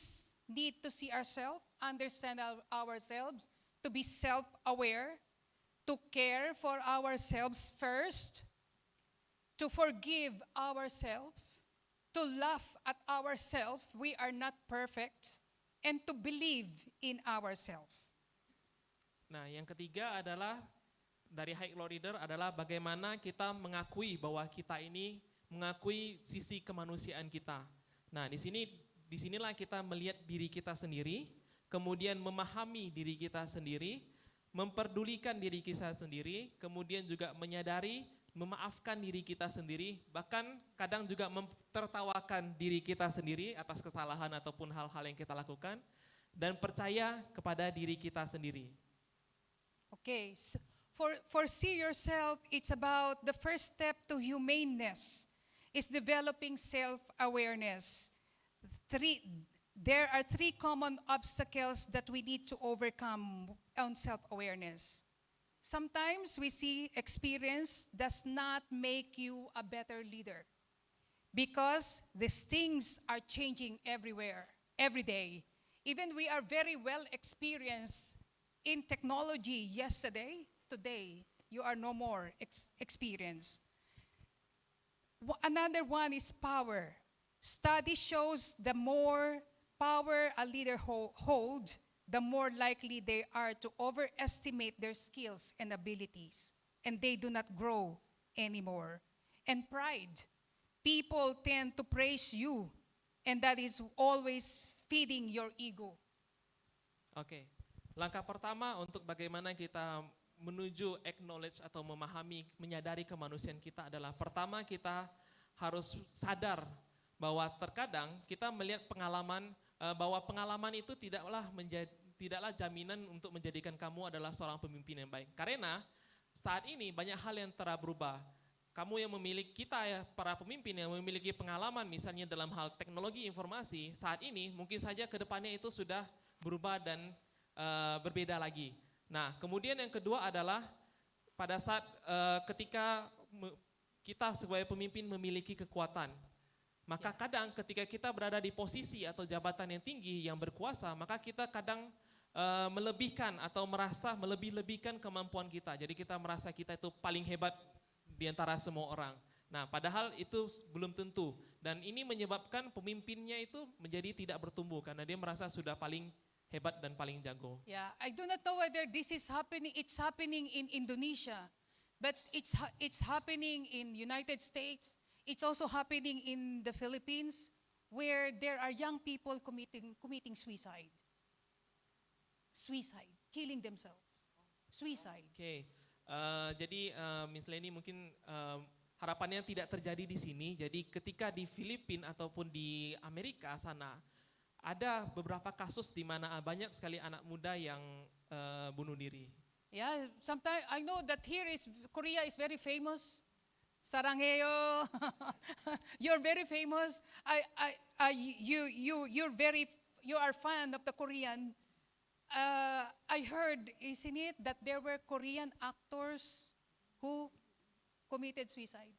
need to see ourselves, understand ourselves, to be self-aware, to care for ourselves first, to forgive ourselves, to laugh at ourselves. We are not perfect, and to believe in ourselves. Nah, yang ketiga adalah dari high growth leader adalah bagaimana kita mengakui bahwa kita ini mengakui sisi kemanusiaan kita. Nah, disinilah kita melihat diri kita sendiri, kemudian memahami diri kita sendiri, memperdulikan diri kita sendiri, kemudian juga menyadari, memaafkan diri kita sendiri, bahkan kadang juga mentertawakan diri kita sendiri atas kesalahan ataupun hal-hal yang kita lakukan, dan percaya kepada diri kita sendiri. Okay, so for see yourself, it's about the first step to humaneness is developing self-awareness. There are 3 common obstacles that we need to overcome on self-awareness. Sometimes we see experience does not make you a better leader because these things are changing everywhere, every day. Even we are very well experienced in technology yesterday, today, you are no more experienced. Another one is power. Study shows the more power a leader hold, the more likely they are to overestimate their skills and abilities, and they do not grow anymore. And pride. People tend to praise you, and that is always feeding your ego. Oke. Langkah pertama untuk bagaimana kita menuju acknowledge atau memahami, menyadari kemanusiaan kita adalah pertama kita harus sadar bahwa terkadang kita melihat pengalaman bahwa pengalaman itu tidaklah jaminan untuk menjadikan kamu adalah seorang pemimpin yang baik. Karena saat ini banyak hal yang telah berubah. Kamu yang memiliki, kita ya para pemimpin yang memiliki pengalaman misalnya dalam hal teknologi informasi, saat ini mungkin saja ke depannya itu sudah berubah dan berbeda lagi. Nah, kemudian yang kedua adalah pada saat ketika kita sebagai pemimpin memiliki kekuatan, maka kadang ketika kita berada di posisi atau jabatan yang tinggi yang berkuasa, maka kita kadang melebihkan atau merasa melebih-lebihkan kemampuan kita. Jadi kita merasa kita itu paling hebat di antara semua orang. Nah, padahal itu belum tentu. Dan ini menyebabkan pemimpinnya itu menjadi tidak bertumbuh karena dia merasa sudah paling hebat dan paling jago. Yeah, I do not know whether this is happening. It's happening in Indonesia, but it's happening in United States. It's also happening in the Philippines, where there are young people committing suicide, killing themselves, suicide. Oke, jadi Miss Leni mungkin harapannya tidak terjadi di sini. Jadi ketika di Filipina ataupun di Amerika sana, ada beberapa kasus di mana banyak sekali anak muda yang bunuh diri. Yeah, sometimes I know that Korea is very famous. Sarangheo, you're very famous. You are fan of the Korean. I heard, isn't it, that there were Korean actors who committed suicide.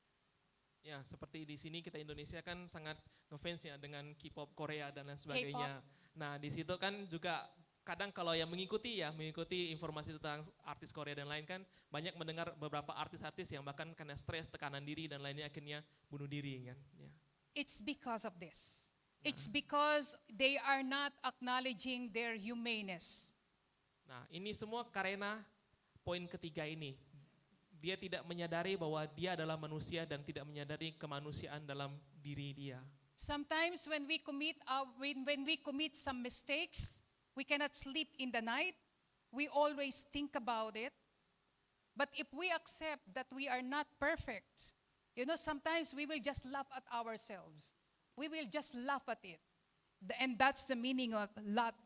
Ya, seperti di sini kita Indonesia kan sangat ngefans ya dengan K-pop Korea dan lain sebagainya. Nah, di situ kan juga kadang kalau yang mengikuti informasi tentang artis Korea dan lain kan banyak mendengar beberapa artis-artis yang bahkan karena stres, tekanan diri dan lainnya akhirnya bunuh diri kan. Ya. It's because of this. It's because they are not acknowledging their humaneness. Nah, ini semua karena poin ketiga ini. Dia tidak menyadari bahwa dia adalah manusia dan tidak menyadari kemanusiaan dalam diri dia. Sometimes when we commit some mistakes, we cannot sleep in the night. We always think about it. But if we accept that we are not perfect, sometimes we will just laugh at ourselves. We will just laugh at it. And that's the meaning of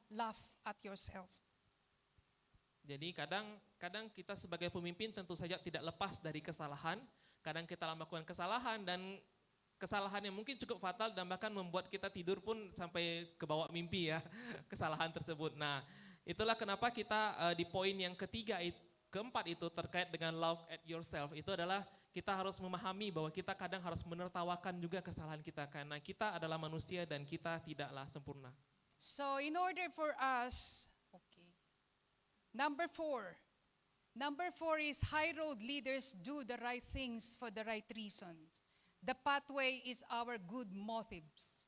laugh at yourself. Jadi kadang kita sebagai pemimpin tentu saja tidak lepas dari kesalahan, Kadang kita melakukan kesalahan dan kesalahan yang mungkin cukup fatal dan bahkan membuat kita tidur pun sampai ke bawah mimpi ya, kesalahan tersebut. Nah, itulah kenapa kita di poin yang keempat itu terkait dengan love at yourself, itu adalah kita harus memahami bahwa kita kadang harus menertawakan juga kesalahan kita karena kita adalah manusia dan kita tidaklah sempurna. So in order for us, okay. Number four is high road leaders do the right things for the right reasons. The pathway is our good motives.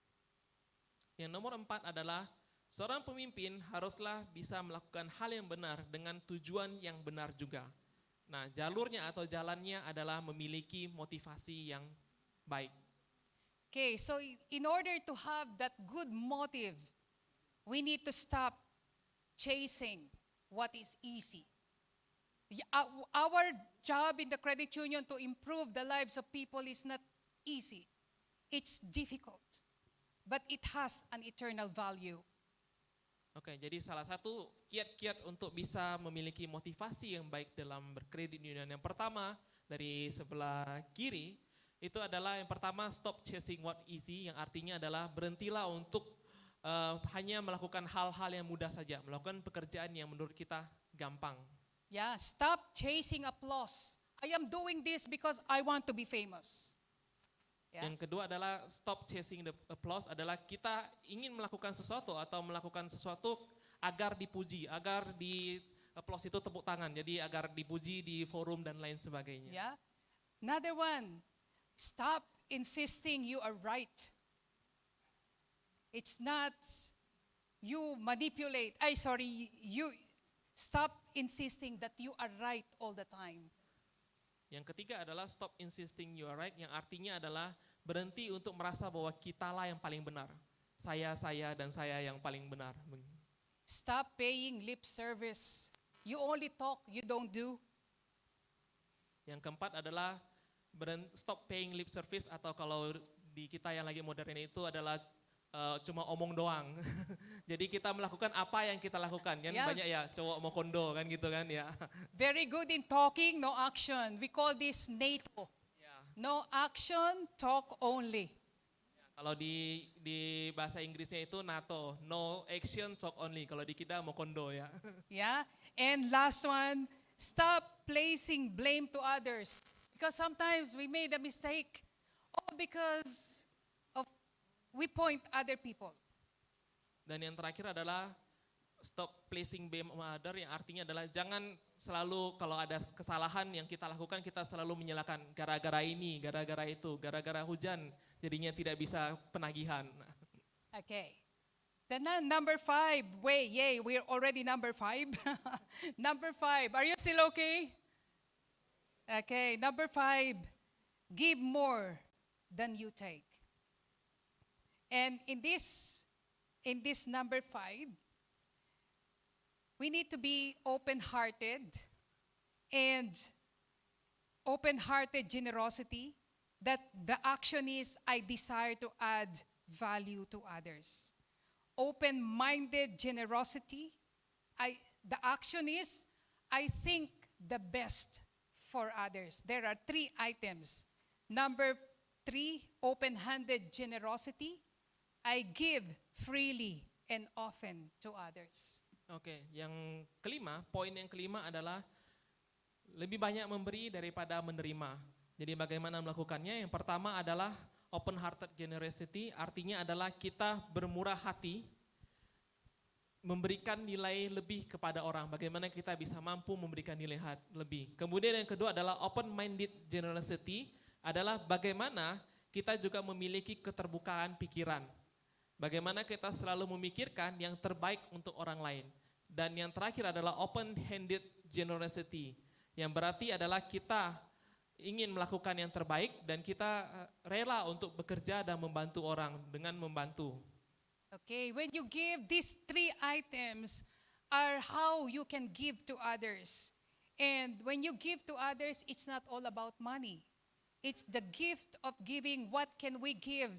Yang nomor 4 adalah seorang pemimpin haruslah bisa melakukan hal yang benar dengan tujuan yang benar juga. Nah, jalurnya atau jalannya adalah memiliki motivasi yang baik. Okay, so in order to have that good motive, we need to stop chasing what is easy. Our job in the credit union to improve the lives of people is not easy. It's difficult, but it has an eternal value. Oke, jadi salah satu kiat-kiat untuk bisa memiliki motivasi yang baik dalam berkredit union. Yang pertama dari sebelah kiri itu adalah yang pertama stop chasing what easy, yang artinya adalah berhentilah untuk hanya melakukan hal-hal yang mudah saja, melakukan pekerjaan yang menurut kita gampang. Yeah, stop chasing applause. I am doing this because I want to be famous. Yeah. Yang kedua adalah stop chasing the applause, adalah kita ingin melakukan sesuatu atau melakukan sesuatu agar dipuji, agar di applause itu tepuk tangan, jadi agar dipuji di forum dan lain sebagainya. Yeah. Another one, stop insisting you are right. It's not you manipulate. You stop insisting that you are right all the time. Yang ketiga adalah stop insisting you are right, yang artinya adalah berhenti untuk merasa bahwa kitalah yang paling benar. Saya, dan saya yang paling benar. Stop paying lip service. You only talk, you don't do. Yang keempat adalah stop paying lip service, atau kalau di kita yang lagi modern itu adalah cuma omong doang. Jadi kita melakukan apa yang kita lakukan. Kan Yeah. banyak ya cowok mau kondo kan gitu kan ya. Very good in talking, no action. We call this NATO. Ya. No action, talk only. Kalau di bahasa Inggrisnya itu NATO, no action talk only. Kalau di kita mau kondo ya. Yeah. And last one, stop placing blame to others. Because sometimes we made a mistake. Because we point other people. Dan yang terakhir adalah stop placing blame on other, yang artinya adalah jangan selalu kalau ada kesalahan yang kita lakukan kita selalu menyalahkan gara-gara ini, gara-gara itu, gara-gara hujan jadinya tidak bisa penagihan. Okay. Then number 5, we're already number 5. Number 5, are you still okay? Okay, number 5, give more than you take. And in this number 5, we need to be open-hearted and open-hearted generosity, that the action is I desire to add value to others. Open-minded generosity, the action is I think the best for others. There are 3 items. Number 3, open-handed generosity. I give freely and often to others. Oke, yang kelima, poin yang kelima adalah lebih banyak memberi daripada menerima. Jadi bagaimana melakukannya? Yang pertama adalah open hearted generosity, artinya adalah kita bermurah hati, memberikan nilai lebih kepada orang. Bagaimana kita bisa mampu memberikan nilai lebih. Kemudian yang kedua adalah open minded generosity, adalah bagaimana kita juga memiliki keterbukaan pikiran. Bagaimana kita selalu memikirkan yang terbaik untuk orang lain. Dan yang terakhir adalah open-handed generosity, yang berarti adalah kita ingin melakukan yang terbaik dan kita rela untuk bekerja dan membantu orang dengan membantu. Okay, when you give, these 3 items are how you can give to others. And when you give to others, it's not all about money. It's the gift of giving. What can we give?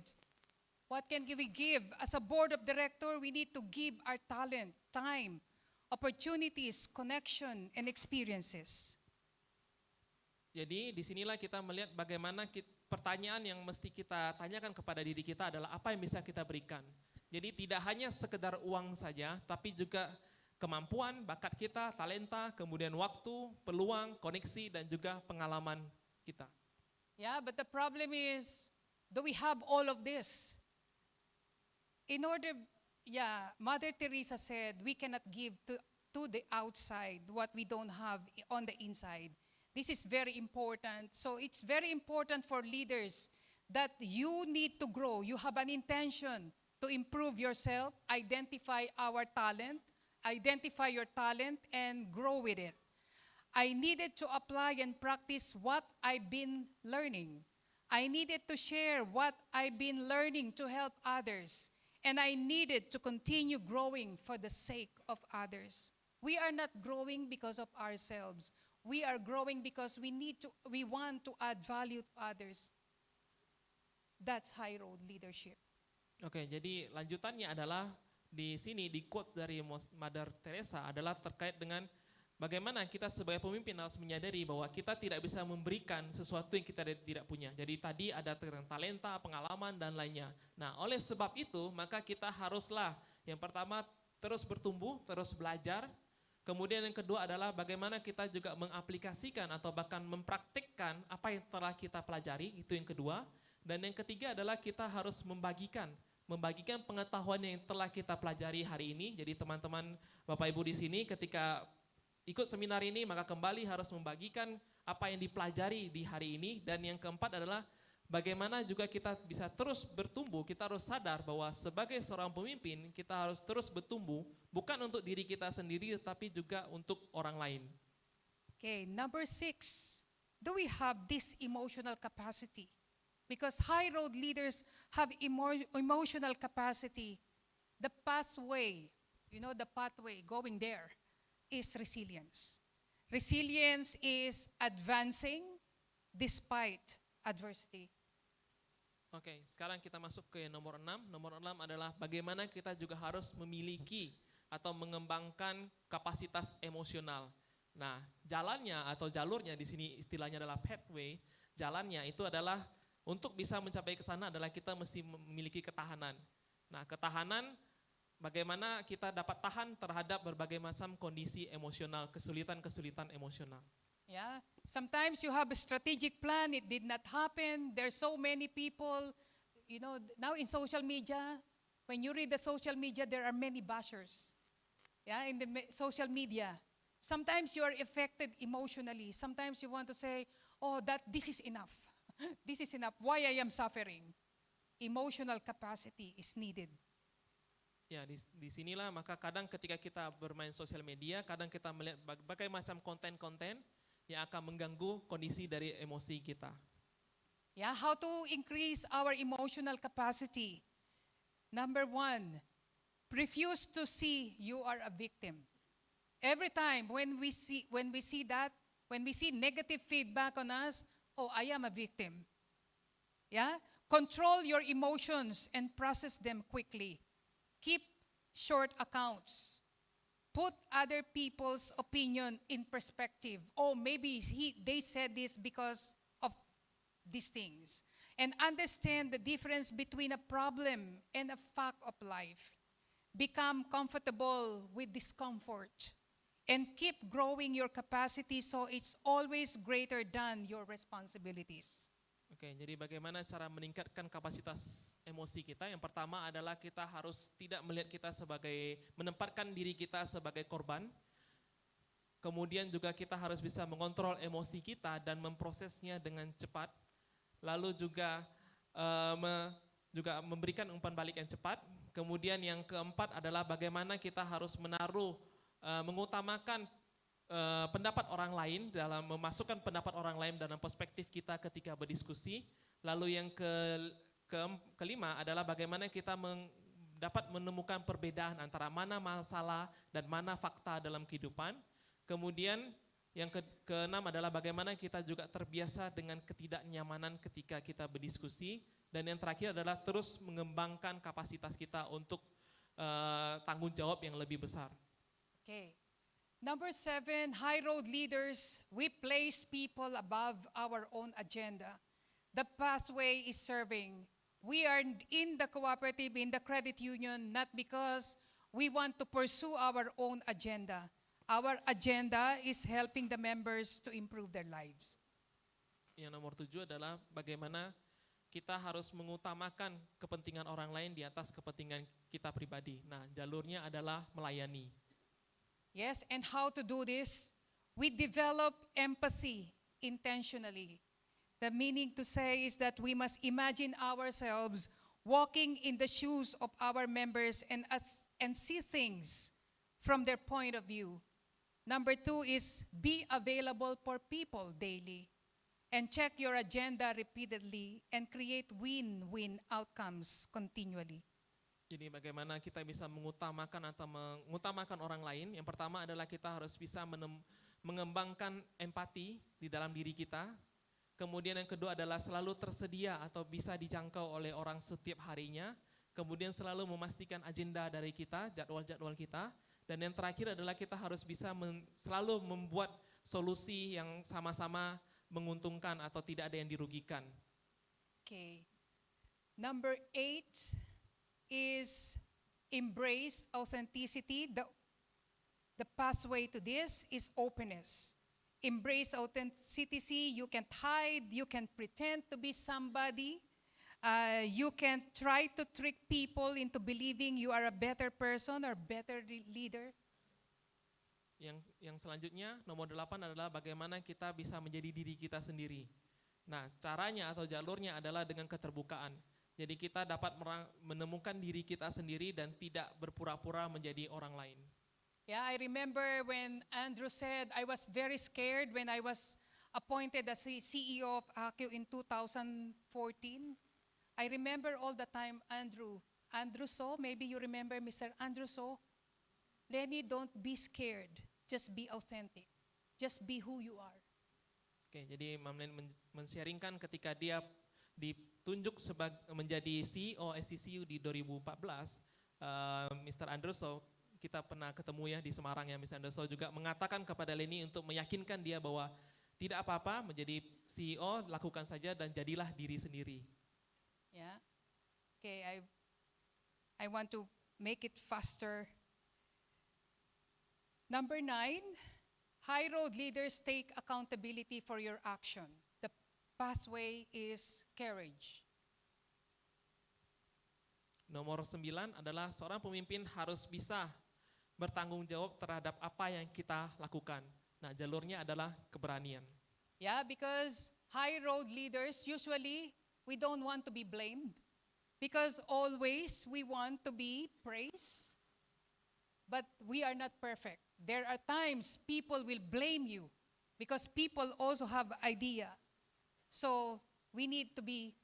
What can we give? As a board of director, we need to give our talent, time, opportunities, connection, and experiences. Jadi disinilah kita melihat bagaimana pertanyaan yang mesti kita tanyakan kepada diri kita adalah apa yang bisa kita berikan. Jadi tidak hanya sekedar uang saja, tapi juga kemampuan, bakat kita, talenta, kemudian waktu, peluang, koneksi, dan juga pengalaman kita. Yeah, but the problem is, do we have all of this? In order, yeah, Mother Teresa said, we cannot give to the outside what we don't have on the inside. This is very important. So it's very important for leaders that you need to grow. You have an intention to improve yourself, identify your talent, and grow with it. I needed to apply and practice what I've been learning. I needed to share what I've been learning to help others. And I needed to continue growing for the sake of others. We are not growing because of ourselves. We are growing because we want to add value to others. That's high road leadership. Oke, jadi lanjutannya adalah di sini di quotes dari Mother Teresa adalah terkait dengan bagaimana kita sebagai pemimpin harus menyadari bahwa kita tidak bisa memberikan sesuatu yang kita tidak punya. Jadi tadi ada tentang talenta, pengalaman, dan lainnya. Nah, oleh sebab itu maka kita haruslah yang pertama terus bertumbuh, terus belajar. Kemudian yang kedua adalah bagaimana kita juga mengaplikasikan atau bahkan mempraktikkan apa yang telah kita pelajari, itu yang kedua. Dan yang ketiga adalah kita harus membagikan pengetahuan yang telah kita pelajari hari ini. Jadi teman-teman Bapak Ibu di sini ketika ikut seminar ini maka kembali harus membagikan apa yang dipelajari di hari ini. Dan yang keempat adalah bagaimana juga kita bisa terus bertumbuh, kita harus sadar bahwa sebagai seorang pemimpin kita harus terus bertumbuh, bukan untuk diri kita sendiri tapi juga untuk orang lain. Okay, number 6, do we have this emotional capacity? Because high road leaders have emotional capacity. The pathway going there is resilience. Resilience is advancing despite adversity. Oke, sekarang kita masuk ke nomor 6. Nomor 6 adalah bagaimana kita juga harus memiliki atau mengembangkan kapasitas emosional. Nah, jalannya atau jalurnya di sini istilahnya adalah pathway. Jalannya itu adalah untuk bisa mencapai ke sana adalah kita mesti memiliki ketahanan. Nah, ketahanan bagaimana kita dapat tahan terhadap berbagai macam kondisi emosional, kesulitan-kesulitan emosional. Yeah, sometimes you have a strategic plan, it did not happen. There's so many people, now in social media, when you read the social media, there are many bashers. Yeah, in the social media. Sometimes you are affected emotionally. Sometimes you want to say, this is enough. This is enough. Why I am suffering? Emotional capacity is needed. Ya, di sinilah maka kadang ketika kita bermain sosial media, kadang kita melihat berbagai macam konten-konten yang akan mengganggu kondisi dari emosi kita. Yeah, how to increase our emotional capacity? Number 1, refuse to see you are a victim. Every time when we see negative feedback on us, I am a victim. Yeah? Control your emotions and process them quickly. Keep short accounts. Put other people's opinion in perspective. Maybe they said this because of these things. And understand the difference between a problem and a fact of life. Become comfortable with discomfort. And keep growing your capacity so it's always greater than your responsibilities. Oke, jadi bagaimana cara meningkatkan kapasitas emosi kita? Yang pertama adalah kita harus tidak melihat kita menempatkan diri kita sebagai korban. Kemudian juga kita harus bisa mengontrol emosi kita dan memprosesnya dengan cepat. Lalu juga memberikan umpan balik yang cepat. Kemudian yang keempat adalah bagaimana kita harus mengutamakan pendapat orang lain, dalam memasukkan pendapat orang lain dalam perspektif kita ketika berdiskusi. Lalu yang kelima adalah bagaimana kita dapat menemukan perbedaan antara mana masalah dan mana fakta dalam kehidupan. Kemudian yang keenam adalah bagaimana kita juga terbiasa dengan ketidaknyamanan ketika kita berdiskusi. Dan yang terakhir adalah terus mengembangkan kapasitas kita untuk tanggung jawab yang lebih besar. Okay. Number 7, high road leaders, we place people above our own agenda. The pathway is serving. We are in the cooperative, in the credit union, not because we want to pursue our own agenda. Our agenda is helping the members to improve their lives. Yang nomor 7 adalah bagaimana kita harus mengutamakan kepentingan orang lain di atas kepentingan kita pribadi. Nah, jalurnya adalah melayani. Yes, and how to do this? We develop empathy intentionally. The meaning to say is that we must imagine ourselves walking in the shoes of our members and see things from their point of view. Number 2 is be available for people daily and check your agenda repeatedly and create win-win outcomes continually. Jadi bagaimana kita bisa mengutamakan orang lain. Yang pertama adalah kita harus bisa mengembangkan empati di dalam diri kita. Kemudian yang kedua adalah selalu tersedia atau bisa dijangkau oleh orang setiap harinya. Kemudian selalu memastikan agenda dari kita, jadwal-jadwal kita. Dan yang terakhir adalah kita harus bisa selalu membuat solusi yang sama-sama menguntungkan atau tidak ada yang dirugikan. Okay. Number 8 is embrace authenticity. The pathway to this is openness. Embrace authenticity. You can't hide. You can't pretend to be somebody. You can't try to trick people into believing you are a better person or better leader. Yang selanjutnya, nomor 8 adalah bagaimana kita bisa menjadi diri kita sendiri. Nah, caranya atau jalurnya adalah dengan keterbukaan. Jadi kita dapat menemukan diri kita sendiri dan tidak berpura-pura menjadi orang lain. Yeah, I remember when Andrew said, I was very scared when I was appointed as CEO of ACU in 2014. I remember all the time Andrew So, maybe you remember Mr. Andrew So. Lenny, don't be scared. Just be authentic. Just be who you are. Oke, jadi Mam Len men-sharingkan ketika dia ditunjuk menjadi CEO SCCU di 2014, Mr. Anderso, kita pernah ketemu ya di Semarang ya, Mr. Anderso juga mengatakan kepada Lenny untuk meyakinkan dia bahwa tidak apa-apa menjadi CEO, lakukan saja dan jadilah diri sendiri. Yeah. Okay, I want to make it faster. Number 9, high road leaders take accountability for your action. The pathway is courage. Nomor 9 adalah seorang pemimpin harus bisa bertanggung jawab terhadap apa yang kita lakukan. Nah, jalurnya adalah keberanian. Yeah, because high road leaders, usually we don't want to be blamed because always we want to be praised, but we are not perfect. There are times people will blame you because people also have idea. So we need to be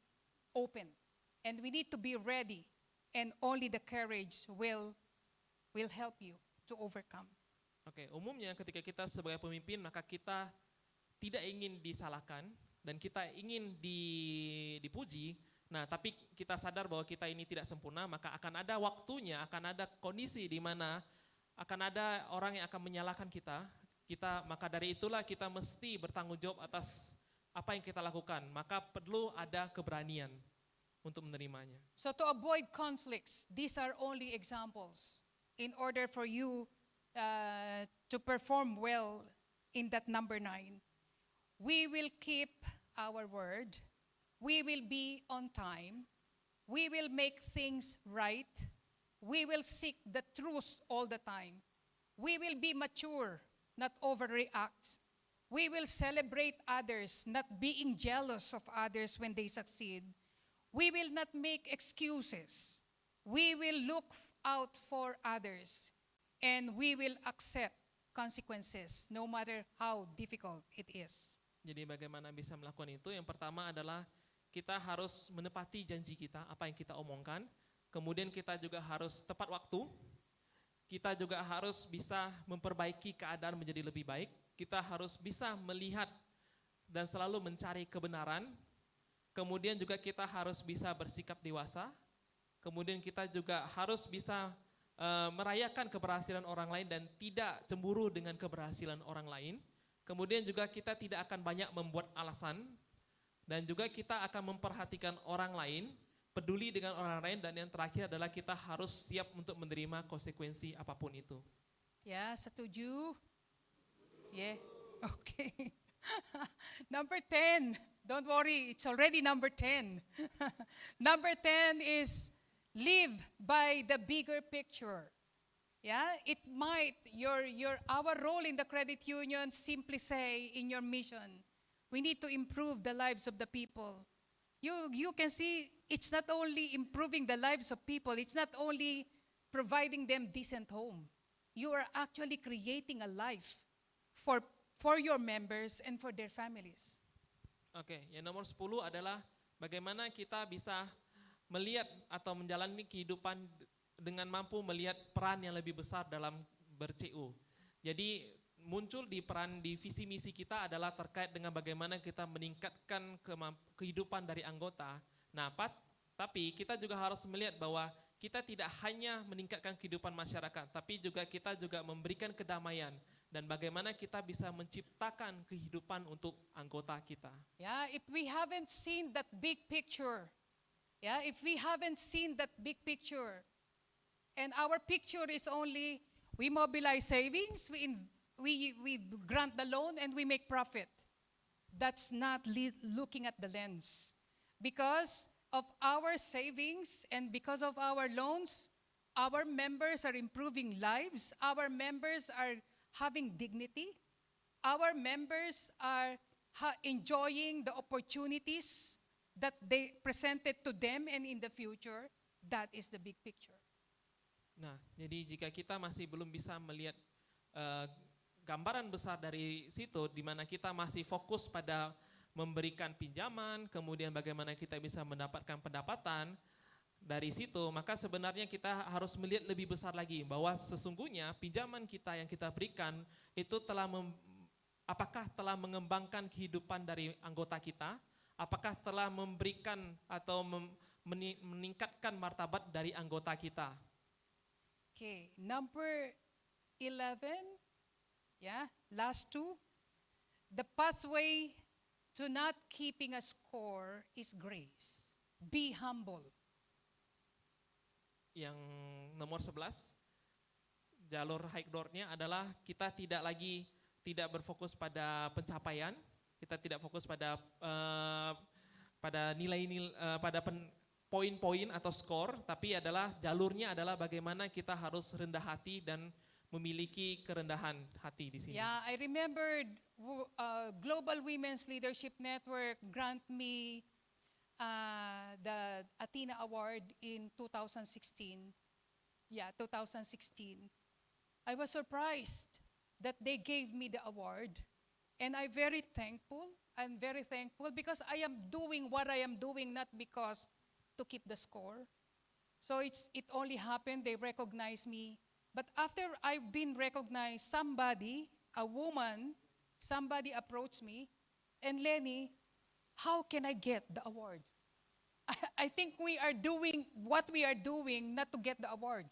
open and we need to be ready, and only the courage will help you to overcome. Oke, umumnya ketika kita sebagai pemimpin maka kita tidak ingin disalahkan dan kita ingin dipuji. Nah, tapi kita sadar bahwa kita ini tidak sempurna, maka akan ada waktunya, akan ada kondisi di mana akan ada orang yang akan menyalahkan kita. Maka dari itulah kita mesti bertanggung jawab atas apa yang kita lakukan. Maka perlu ada keberanian untuk menerimanya. So to avoid conflicts, these are only examples in order for you to perform well in that number 9. We will keep our word. We will be on time. We will make things right. We will seek the truth all the time. We will be mature, not overreact. We will celebrate others, not being jealous of others when they succeed. We will not make excuses. We will look out for others. And we will accept consequences, no matter how difficult it is. Jadi bagaimana bisa melakukan itu? Yang pertama adalah kita harus menepati janji kita, apa yang kita omongkan. Kemudian kita juga harus tepat waktu. Kita juga harus bisa memperbaiki keadaan menjadi lebih baik. Kita harus bisa melihat dan selalu mencari kebenaran. Kemudian juga kita harus bisa bersikap dewasa. Kemudian kita juga harus bisa merayakan keberhasilan orang lain dan tidak cemburu dengan keberhasilan orang lain. Kemudian juga kita tidak akan banyak membuat alasan dan juga kita akan memperhatikan orang lain, peduli dengan orang lain, dan yang terakhir adalah kita harus siap untuk menerima konsekuensi apapun itu. Ya, setuju? Yeah, okay. Number 10, don't worry, it's already number 10. Number 10 is live by the bigger picture. Yeah, it might, our role in the credit union simply say in your mission, we need to improve the lives of the people. You can see it's not only improving the lives of people, it's not only providing them decent home. You are actually creating a life for your members and for their families. Oke, yang nomor 10 adalah bagaimana kita bisa melihat atau menjalani kehidupan dengan mampu melihat peran yang lebih besar dalam ber-CU. Jadi muncul di peran di visi misi kita adalah terkait dengan bagaimana kita meningkatkan kehidupan dari anggota. Nah, tapi kita juga harus melihat bahwa kita tidak hanya meningkatkan kehidupan masyarakat, tapi juga kita juga memberikan kedamaian dan bagaimana kita bisa menciptakan kehidupan untuk anggota kita. Yeah, if we haven't seen that big picture, and our picture is only we mobilize savings, we grant the loan, and we make profit. That's not looking at the lens. Because of our savings and because of our loans, our members are improving lives, our members are having dignity, our members are enjoying the opportunities that they presented to them and in the future. That is the big picture. Nah, jadi jika kita masih belum bisa melihat gambaran besar dari situ, di mana kita masih fokus pada memberikan pinjaman, kemudian bagaimana kita bisa mendapatkan pendapatan dari situ, maka sebenarnya kita harus melihat lebih besar lagi bahwa sesungguhnya pinjaman kita yang kita berikan itu apakah telah mengembangkan kehidupan dari anggota kita, apakah telah memberikan atau meningkatkan martabat dari anggota kita. Okay, number 11, last two. The pathway to not keeping a score is grace. Be humble. Yang nomor 11, jalur high door-nya adalah kita tidak berfokus pada pencapaian, kita tidak fokus pada nilai-nilai, pada poin-poin atau skor, tapi jalurnya adalah bagaimana kita harus rendah hati dan memiliki kerendahan hati di sini. Yeah, I remembered Global Women's Leadership Network grant me the Athena Award in 2016. Yeah, 2016. I was surprised that they gave me the award, and I'm very thankful. I'm very thankful because I am doing what I am doing not because to keep the score. So it only happened, they recognized me. But after I've been recognized, a woman, somebody approached me, and Lenny, how can I get the award? I think we are doing what we are doing not to get the award.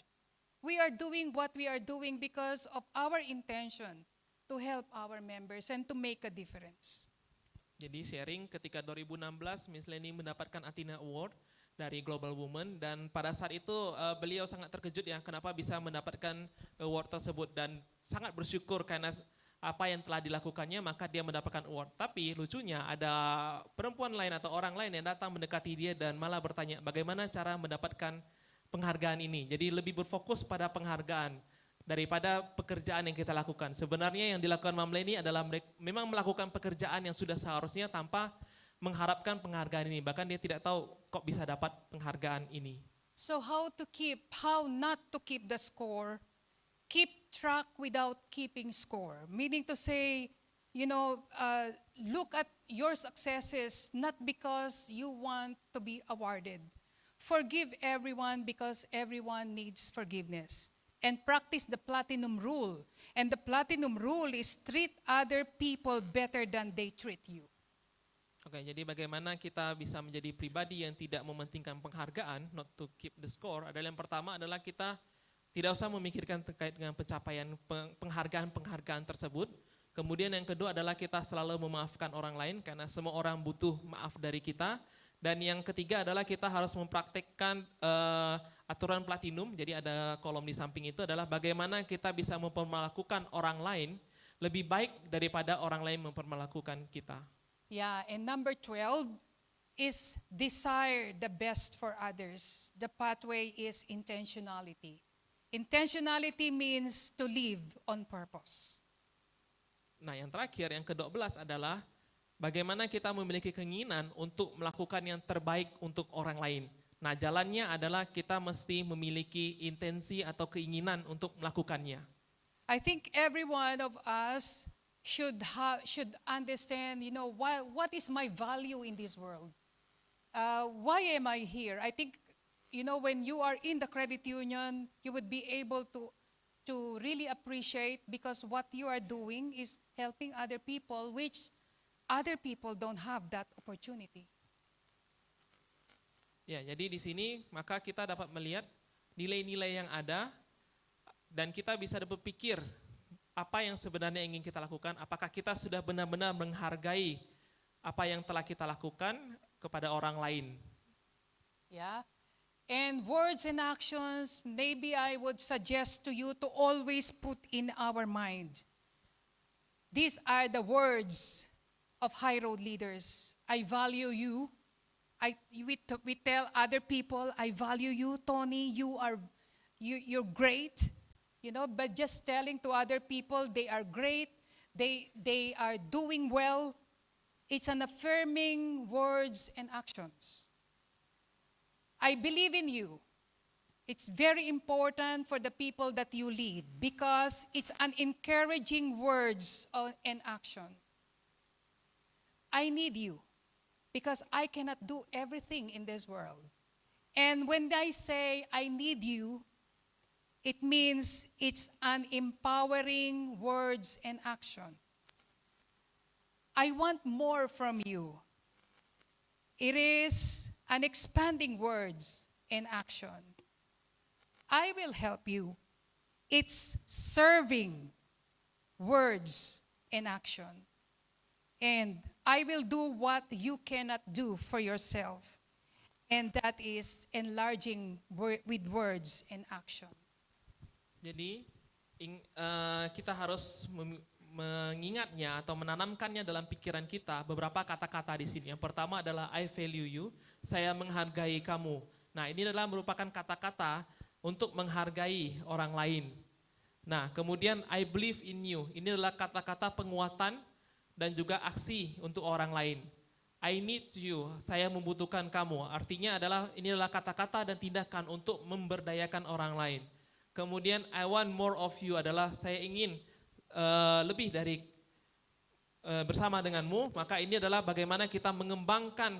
We are doing what we are doing because of our intention to help our members and to make a difference. Jadi sharing ketika 2016 Miss Lenny mendapatkan Athena Award dari Global Women, dan pada saat itu beliau sangat terkejut ya kenapa bisa mendapatkan award tersebut dan sangat bersyukur karena apa yang telah dilakukannya maka dia mendapatkan award. Tapi lucunya ada perempuan lain atau orang lain yang datang mendekati dia dan malah bertanya bagaimana cara mendapatkan penghargaan ini. Jadi lebih berfokus pada penghargaan daripada pekerjaan yang kita lakukan. Sebenarnya yang dilakukan Mam Lenny adalah memang melakukan pekerjaan yang sudah seharusnya tanpa mengharapkan penghargaan ini. Bahkan dia tidak tahu kok bisa dapat penghargaan ini. So how not to keep the score? Keep track without keeping score. Meaning to say, look at your successes not because you want to be awarded. Forgive everyone because everyone needs forgiveness. And practice the platinum rule. And the platinum rule is treat other people better than they treat you. Oke, jadi bagaimana kita bisa menjadi pribadi yang tidak mementingkan penghargaan, not to keep the score, adalah yang pertama adalah kita tidak usah memikirkan terkait dengan pencapaian penghargaan-penghargaan tersebut. Kemudian yang kedua adalah kita selalu memaafkan orang lain karena semua orang butuh maaf dari kita. Dan yang ketiga adalah kita harus mempraktikkan aturan platinum. Jadi ada kolom di samping itu adalah bagaimana kita bisa memperlakukan orang lain lebih baik daripada orang lain memperlakukan kita. Yeah, and number 12 is desire the best for others. The pathway is intentionality. Intentionality means to live on purpose. Nah yang terakhir, yang ke-12 adalah bagaimana kita memiliki keinginan untuk melakukan yang terbaik untuk orang lain. Nah jalannya adalah kita mesti memiliki intensi atau keinginan untuk melakukannya. I think every one of us should understand, what is my value in this world? Why am I here? I think, when you are in the credit union, you would be able to really appreciate because what you are doing is helping other people, which other people don't have that opportunity. Ya, jadi di sini maka kita dapat melihat nilai-nilai yang ada dan kita bisa berpikir apa yang sebenarnya ingin kita lakukan, apakah kita sudah benar-benar menghargai apa yang telah kita lakukan kepada orang lain. Yeah. And words and actions, maybe I would suggest to you to always put in our mind. These are the words of high road leaders. I value you. We tell other people, I value you, Tony. You're great. But just telling to other people they are great, they are doing well. It's an affirming words and actions. I believe in you. It's very important for the people that you lead because it's an encouraging words and action. I need you because I cannot do everything in this world. And when I say I need you, it means it's an empowering words and action. I want more from you. It is an expanding words and action. I will help you. It's serving words and action. And I will do what you cannot do for yourself. And that is enlarging with words and action. Jadi kita harus mengingatnya atau menanamkannya dalam pikiran kita beberapa kata-kata di sini. Yang pertama adalah I value you, saya menghargai kamu. Nah ini adalah merupakan kata-kata untuk menghargai orang lain. Nah kemudian I believe in you, ini adalah kata-kata penguatan dan juga aksi untuk orang lain. I need you, saya membutuhkan kamu. Artinya adalah ini adalah kata-kata dan tindakan untuk memberdayakan orang lain. Kemudian I want more of you adalah saya ingin lebih dari bersama denganmu, maka ini adalah bagaimana kita mengembangkan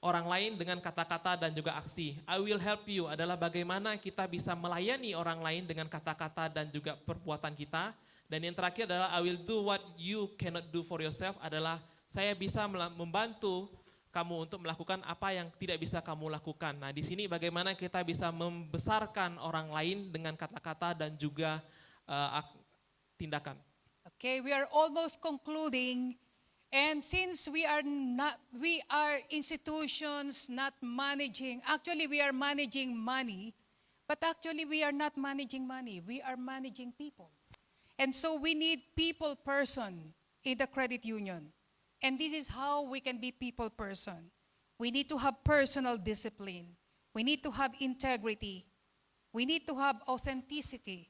orang lain dengan kata-kata dan juga aksi. I will help you adalah bagaimana kita bisa melayani orang lain dengan kata-kata dan juga perbuatan kita. Dan yang terakhir adalah I will do what you cannot do for yourself adalah saya bisa membantu kamu untuk melakukan apa yang tidak bisa kamu lakukan. Nah di sini bagaimana kita bisa membesarkan orang lain dengan kata-kata dan juga tindakan. Okay, we are almost concluding, and since we are institutions not managing. Actually, we are managing money, but actually we are not managing money. We are managing people, and so we need people person in the credit union, and this is how we can be people person. We need to have personal discipline. We need to have integrity. We need to have authenticity.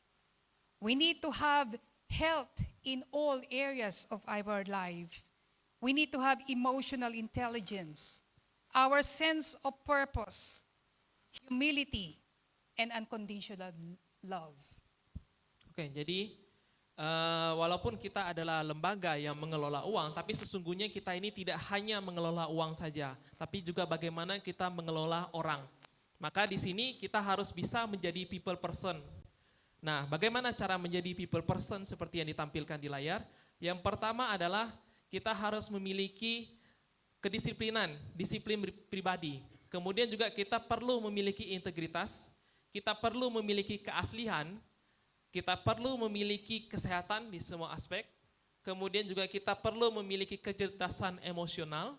We need to have health in all areas of our life. We need to have emotional intelligence, our sense of purpose, humility, and unconditional love. Oke, jadi walaupun kita adalah lembaga yang mengelola uang, tapi sesungguhnya kita ini tidak hanya mengelola uang saja, tapi juga bagaimana kita mengelola orang. Maka di sini kita harus bisa menjadi people person. Nah, bagaimana cara menjadi people person seperti yang ditampilkan di layar? Yang pertama adalah kita harus memiliki kedisiplinan, disiplin pribadi. Kemudian juga kita perlu memiliki integritas. kita perlu memiliki keaslian, kita perlu memiliki kesehatan di semua aspek, kemudian juga kita perlu memiliki kecerdasan emosional,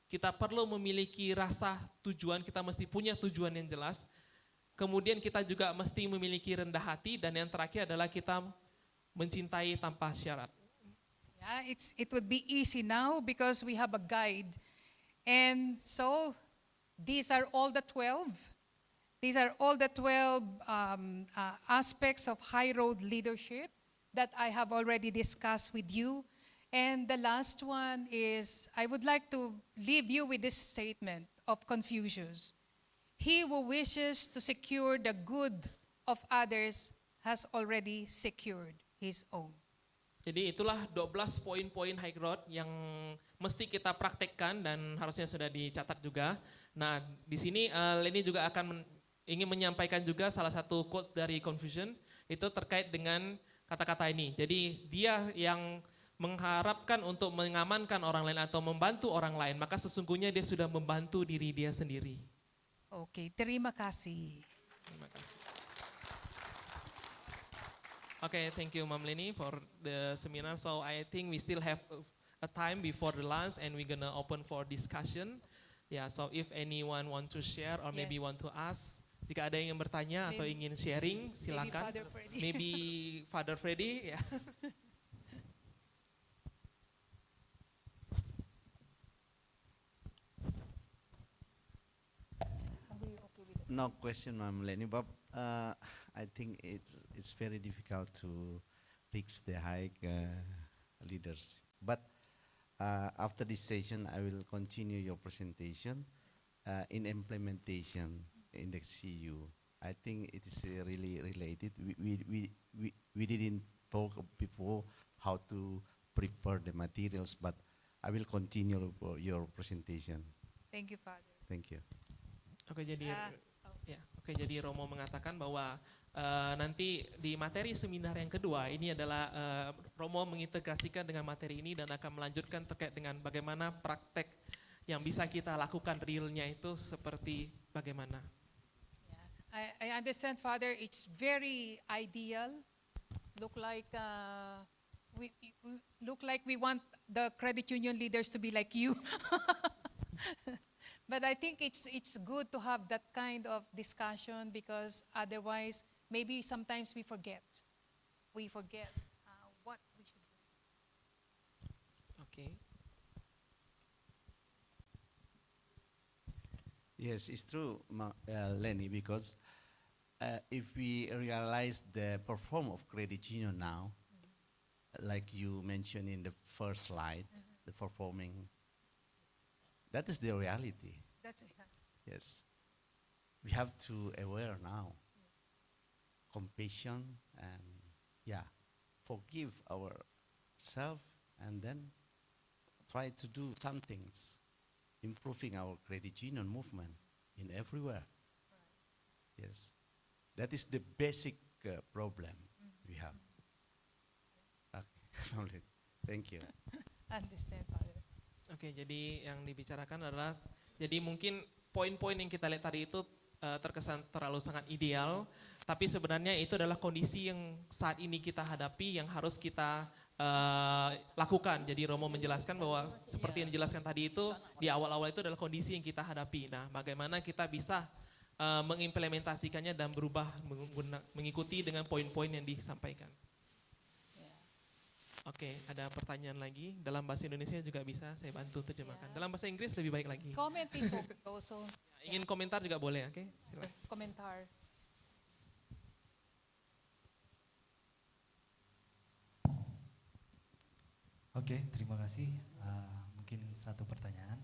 kita perlu memiliki rasa tujuan, kita mesti punya tujuan yang jelas, kemudian kita juga mesti memiliki rendah hati, dan yang terakhir adalah kita mencintai tanpa syarat. Yeah, it would be easy now because we have a guide. And so these are all the 12. These are all the 12 aspects of high road leadership that I have already discussed with you. And the last one is, I would like to leave you with this statement of Confucius. He who wishes to secure the good of others has already secured his own. Jadi itulah 12 poin-poin high road yang mesti kita praktekkan dan harusnya sudah dicatat juga. Nah, di sini Leni juga akan ingin menyampaikan juga salah satu quotes dari Confucius itu terkait dengan kata-kata ini. Jadi dia yang mengharapkan untuk mengamankan orang lain atau membantu orang lain, maka sesungguhnya dia sudah membantu diri dia sendiri. Okay, terima kasih. Terima kasih. Okay, thank you, Ma'am Leni, for the seminar. So I think we still have a time before the lunch, and we're gonna open for discussion. Yeah, so if anyone want to share or maybe Yes. want to ask, jika ada yang bertanya atau ingin sharing, silakan. Father Freddy. Maybe Father Freddy, ya. No question, Ma'am Leni, but I think it's very difficult to reach the high leaders. But after this session, I will continue your presentation in implementation in the CU. I think it is really related. We didn't talk before how to prepare the materials, but I will continue your presentation. Thank you, Father. Thank you. Oke, jadi Romo mengatakan bahwa nanti di materi seminar yang kedua ini adalah Romo mengintegrasikan dengan materi ini dan akan melanjutkan terkait dengan bagaimana praktek yang bisa kita lakukan realnya itu seperti bagaimana. I understand, Father, it's very ideal. Look like we want the credit union leaders to be like you. But I think it's good to have that kind of discussion, because otherwise maybe sometimes we forget. We forget what we should do. Oke. Yes, it's true, Lenny, because if we realize the perform of credit union now, like you mentioned in the first slide, the performing, that is the reality. That's it. Yes, we have to aware now, compassion, and forgive ourselves, and then try to do some things, improving our credit union movement in everywhere. Yes, that is the basic problem we have. Okay. Thank you. Understand, Father. Oke, jadi yang dibicarakan adalah, jadi mungkin poin-poin yang kita lihat tadi itu terkesan terlalu sangat ideal, tapi sebenarnya itu adalah kondisi yang saat ini kita hadapi yang harus kita lakukan. Jadi Romo menjelaskan bahwa seperti yang dijelaskan tadi itu, di awal-awal itu adalah kondisi yang kita hadapi. Nah, bagaimana kita bisa mengimplementasikannya dan berubah mengikuti dengan poin-poin yang disampaikan. Oke, ada pertanyaan lagi. Dalam bahasa Indonesia juga bisa saya bantu terjemahkan. Dalam bahasa Inggris lebih baik lagi. Comment is also Ingin komentar juga boleh, oke? Silakan. komentar. Oke, terima kasih. Mungkin satu pertanyaan.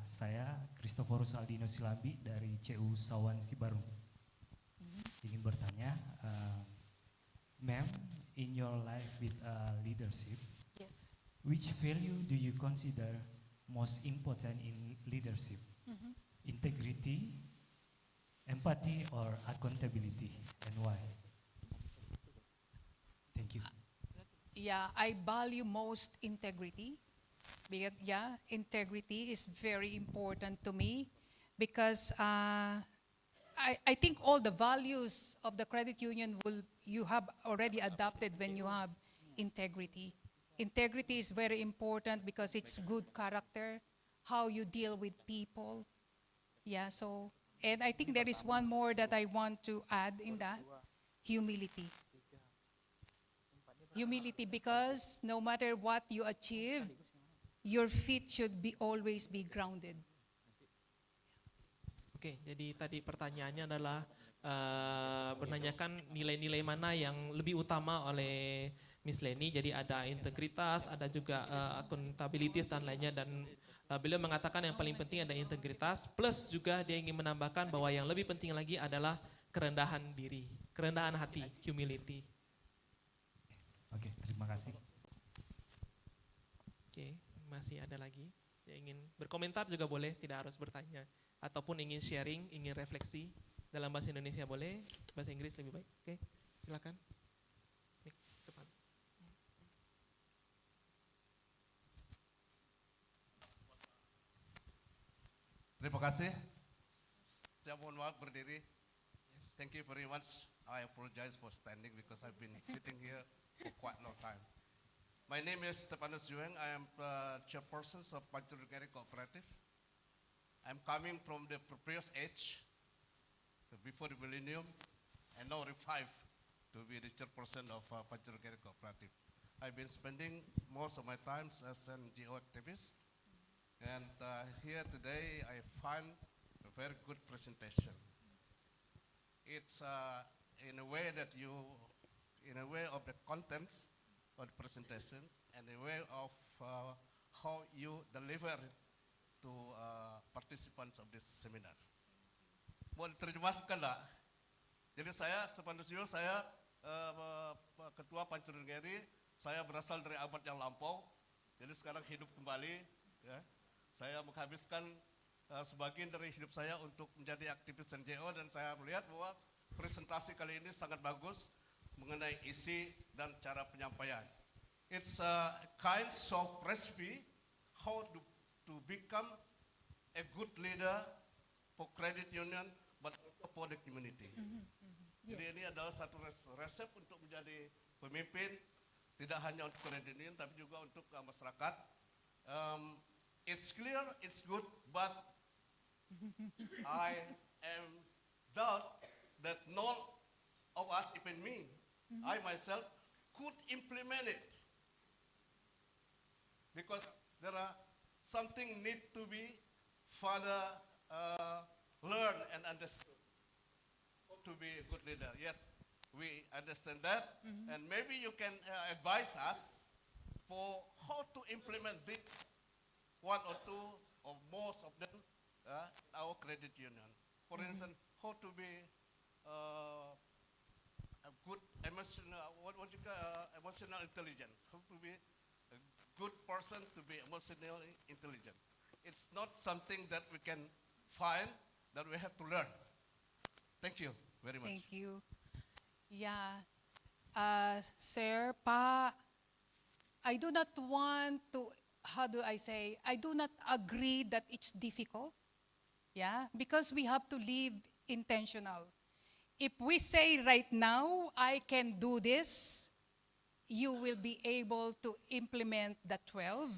Saya Kristoforus Aldino Silambi dari CU Sawan Sibarung. Ingin bertanya, ma'am, in your life with leadership, Yes. which value do you consider most important in leadership? Integrity, empathy, or accountability, and why? Thank you. Yeah, I value most integrity. Because, integrity is very important to me, because I think all the values of the credit union you have already adopted when you have integrity. Integrity is very important because it's good character, how you deal with people. Yeah, so, and I think there is one more that I want to add in that, humility. Humility, because no matter what you achieve, your feet should be always be grounded. Oke, jadi tadi pertanyaannya adalah menanyakan nilai-nilai mana yang lebih utama oleh Miss Leni. Jadi ada integritas, ada juga akuntabilitas dan lainnya. Dan beliau mengatakan yang paling penting ada integritas, plus juga dia ingin menambahkan bahwa yang lebih penting lagi adalah kerendahan diri, kerendahan hati, humility. Oke, terima kasih. Oke, masih ada lagi yang ingin berkomentar juga boleh, tidak harus bertanya. Ataupun ingin sharing, ingin refleksi dalam bahasa Indonesia boleh, bahasa Inggris lebih baik. Oke, silakan. Mik depan. Terima kasih. Saya mohon maaf berdiri. Thank you very much. I apologize for standing because I've been sitting here for quite a long time. My name is Stepanus Jueng. I am chairperson of Pancarugeri Cooperative. I'm coming from the previous age, before the millennium, and now revived to be the chairperson of Pancarugeri Cooperative. I've been spending most of my time as an NGO activist, and here today I find a very good presentation. It's in a way that in a way of the contents of the presentations, and a way of how you deliver it to participants of this seminar. Mau diterjemahkan tak? Jadi saya, Stepanus Jueng, saya ketua Pancarugeri, saya berasal dari abad yang lampau, jadi sekarang hidup kembali. Ya. Saya menghabiskan sebagian dari hidup saya untuk menjadi aktivis NGO, dan saya melihat bahwa presentasi kali ini sangat bagus mengenai isi dan cara penyampaian. It's a kind of recipe how to become a good leader for credit union, but also for the community. Jadi ini adalah satu resep untuk menjadi pemimpin, tidak hanya untuk credit union, tapi juga untuk masyarakat. It's clear, it's good, but I am doubt that none of us, even me, I myself, could implement it. Because there are something need to be further learned and understood to be a good leader. Yes, we understand that, and maybe you can advise us for how to implement this, one or two or most of them, our credit union. For instance, how to be a good emotional, emotional intelligence. How to be a good person to be emotionally intelligent. It's not something that we can find, that we have to learn. Thank you very much. Thank you. Yeah, sir, Pa, I do not want to, how do I say, I do not agree that it's difficult. Yeah, because we have to live intentional. If we say right now, I can do this, you will be able to implement the 12.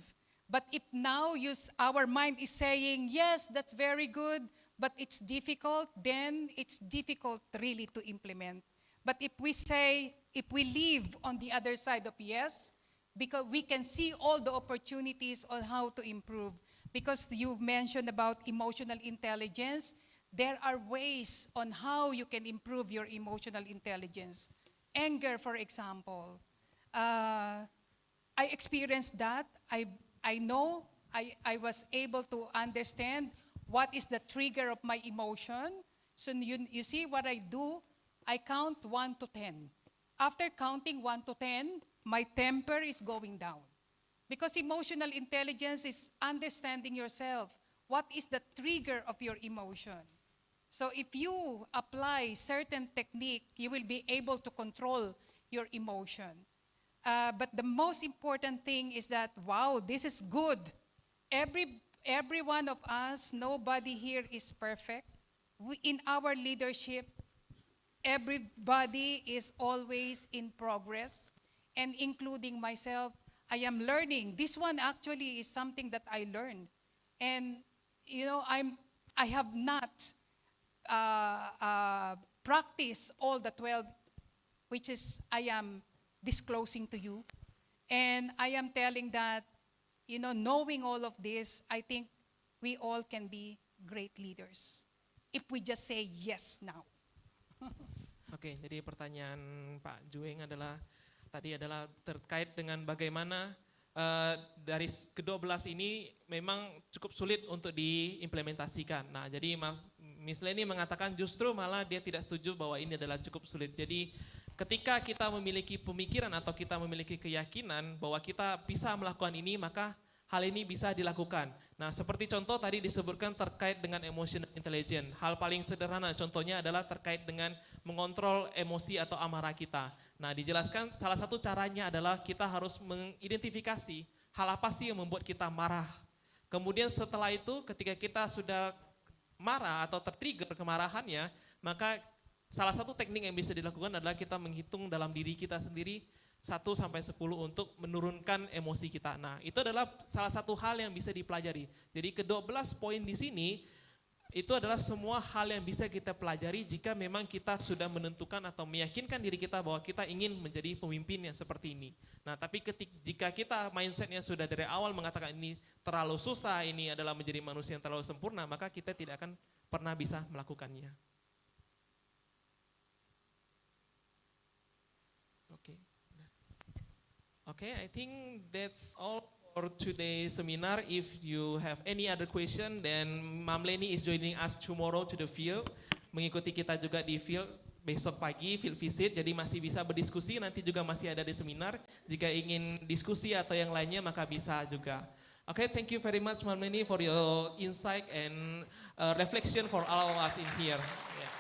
But if now our mind is saying, yes, that's very good, but it's difficult, then it's difficult really to implement. But if we say, if we live on the other side of yes, because we can see all the opportunities on how to improve. Because you mentioned about emotional intelligence, there are ways on how you can improve your emotional intelligence. Anger, for example. I experienced that. I know I was able to understand what is the trigger of my emotion. So you see what I do? I count 1 to 10. After counting 1 to 10, my temper is going down. Because emotional intelligence is understanding yourself. What is the trigger of your emotion? So if you apply certain technique, you will be able to control your emotion. But the most important thing is that, wow, this is good. Every one of us, nobody here is perfect. in our leadership, everybody is always in progress, and including myself, I am learning. This one actually is something that I learned. And, I have not practiced all the 12, which is I am disclosing to you. And I am telling that, knowing all of this, I think we all can be great leaders if we just say yes now. Oke, jadi pertanyaan Pak Jueng tadi adalah terkait dengan bagaimana dari ke-12 ini memang cukup sulit untuk diimplementasikan. Nah, jadi Miss Leni mengatakan justru malah dia tidak setuju bahwa ini adalah cukup sulit. Jadi ketika kita memiliki pemikiran atau kita memiliki keyakinan bahwa kita bisa melakukan ini, maka hal ini bisa dilakukan. Nah, seperti contoh tadi disebutkan terkait dengan emotional intelligence. Hal paling sederhana contohnya adalah terkait dengan mengontrol emosi atau amarah kita. Nah, dijelaskan salah satu caranya adalah kita harus mengidentifikasi hal apa sih yang membuat kita marah. Kemudian setelah itu ketika kita sudah marah atau tertrigger kemarahannya, maka salah satu teknik yang bisa dilakukan adalah kita menghitung dalam diri kita sendiri 1 sampai 10 untuk menurunkan emosi kita. Nah, itu adalah salah satu hal yang bisa dipelajari. Jadi ke-12 poin di sini itu adalah semua hal yang bisa kita pelajari jika memang kita sudah menentukan atau meyakinkan diri kita bahwa kita ingin menjadi pemimpin yang seperti ini. Nah, tapi jika kita mindsetnya sudah dari awal mengatakan ini terlalu susah, ini adalah menjadi manusia yang terlalu sempurna, maka kita tidak akan pernah bisa melakukannya. Oke. Okay, I think that's all for today's seminar. If you have any other question, then Mam Leni is joining us tomorrow to the field. Mengikuti kita juga di field besok pagi, field visit. Jadi masih bisa berdiskusi, nanti juga masih ada di seminar. Jika ingin diskusi atau yang lainnya, maka bisa juga. Okay, thank you very much Mam Leni for your insight and reflection for all of us in here. Yeah.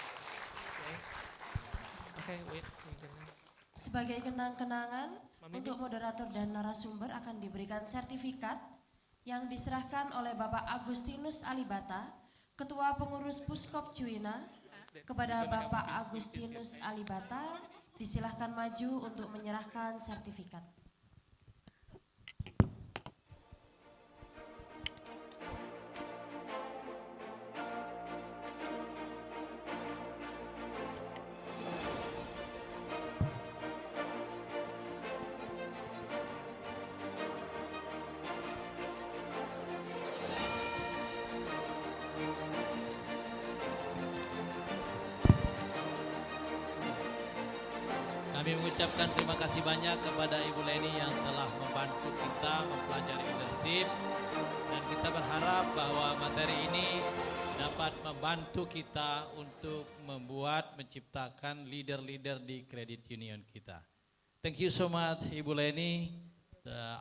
Okay, wait. Sebagai kenang-kenangan, untuk moderator dan narasumber akan diberikan sertifikat yang diserahkan oleh Bapak Agustinus Alibata, Ketua Pengurus Puskop Cuina. Kepada Bapak Agustinus Alibata, disilahkan maju untuk menyerahkan sertifikat. Kami mengucapkan terima kasih banyak kepada Ibu Leni yang telah membantu kita mempelajari leadership, dan kita berharap bahwa materi ini dapat membantu kita untuk menciptakan leader-leader di credit union kita. Thank you so much Ibu Leni.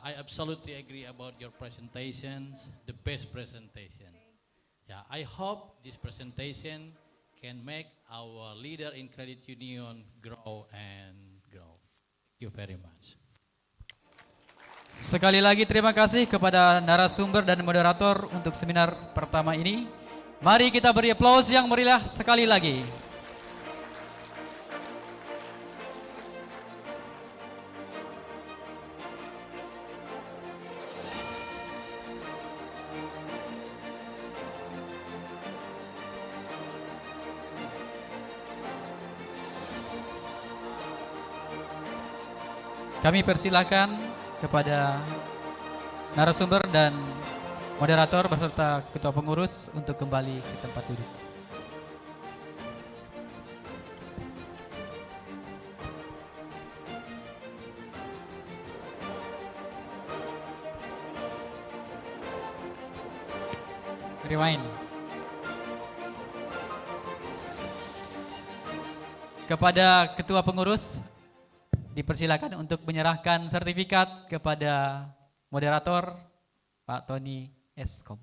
I absolutely agree about your presentations, the best presentation. Yeah, I hope this presentation can make our leader in credit union grow and grow. Thank you very much. Sekali lagi terima kasih kepada narasumber dan moderator untuk seminar pertama ini. Mari kita beri aplaus yang meriah sekali lagi. Kami persilakan kepada narasumber dan moderator beserta ketua pengurus untuk kembali ke tempat duduk. Rewind. Kepada ketua pengurus dipersilakan untuk menyerahkan sertifikat kepada moderator Pak Tony Eskom.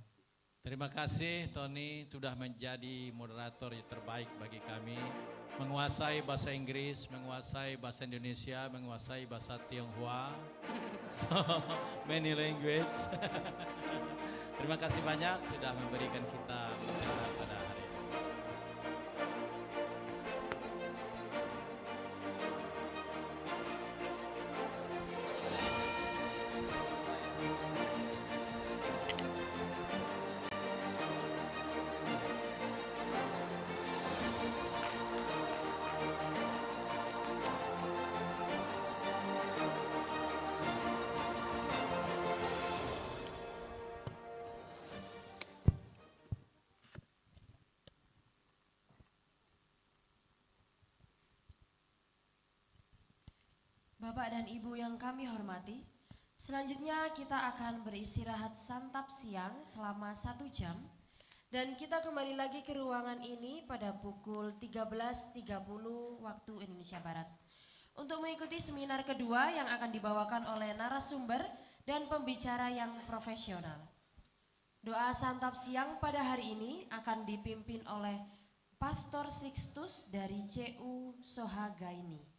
Terima kasih Tony sudah menjadi moderator yang terbaik bagi kami. Menguasai bahasa Inggris, menguasai bahasa Indonesia, menguasai bahasa Tionghoa. So many language. Terima kasih banyak sudah memberikan kita pelajaran pada hari ini. Bapak dan Ibu yang kami hormati, selanjutnya kita akan beristirahat santap siang selama 1 jam. Dan kita kembali lagi ke ruangan ini pada pukul 13.30 waktu Indonesia Barat. Untuk mengikuti seminar kedua yang akan dibawakan oleh narasumber dan pembicara yang profesional. Doa santap siang pada hari ini akan dipimpin oleh Pastor Sixtus dari CU Sohagaini.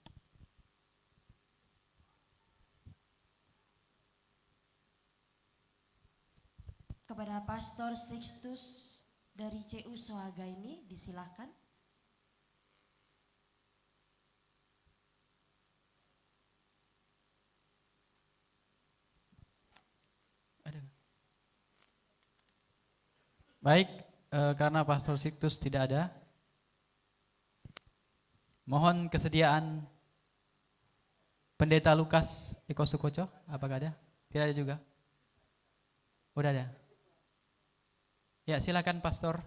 Kepada Pastor Sixtus dari CU Sohagaini disilahkan. Baik, karena Pastor Sixtus tidak ada, mohon kesediaan Pendeta Lukas Eko Sukoco, apakah ada? Tidak ada juga? Udah ada? Ya, silakan Pastor.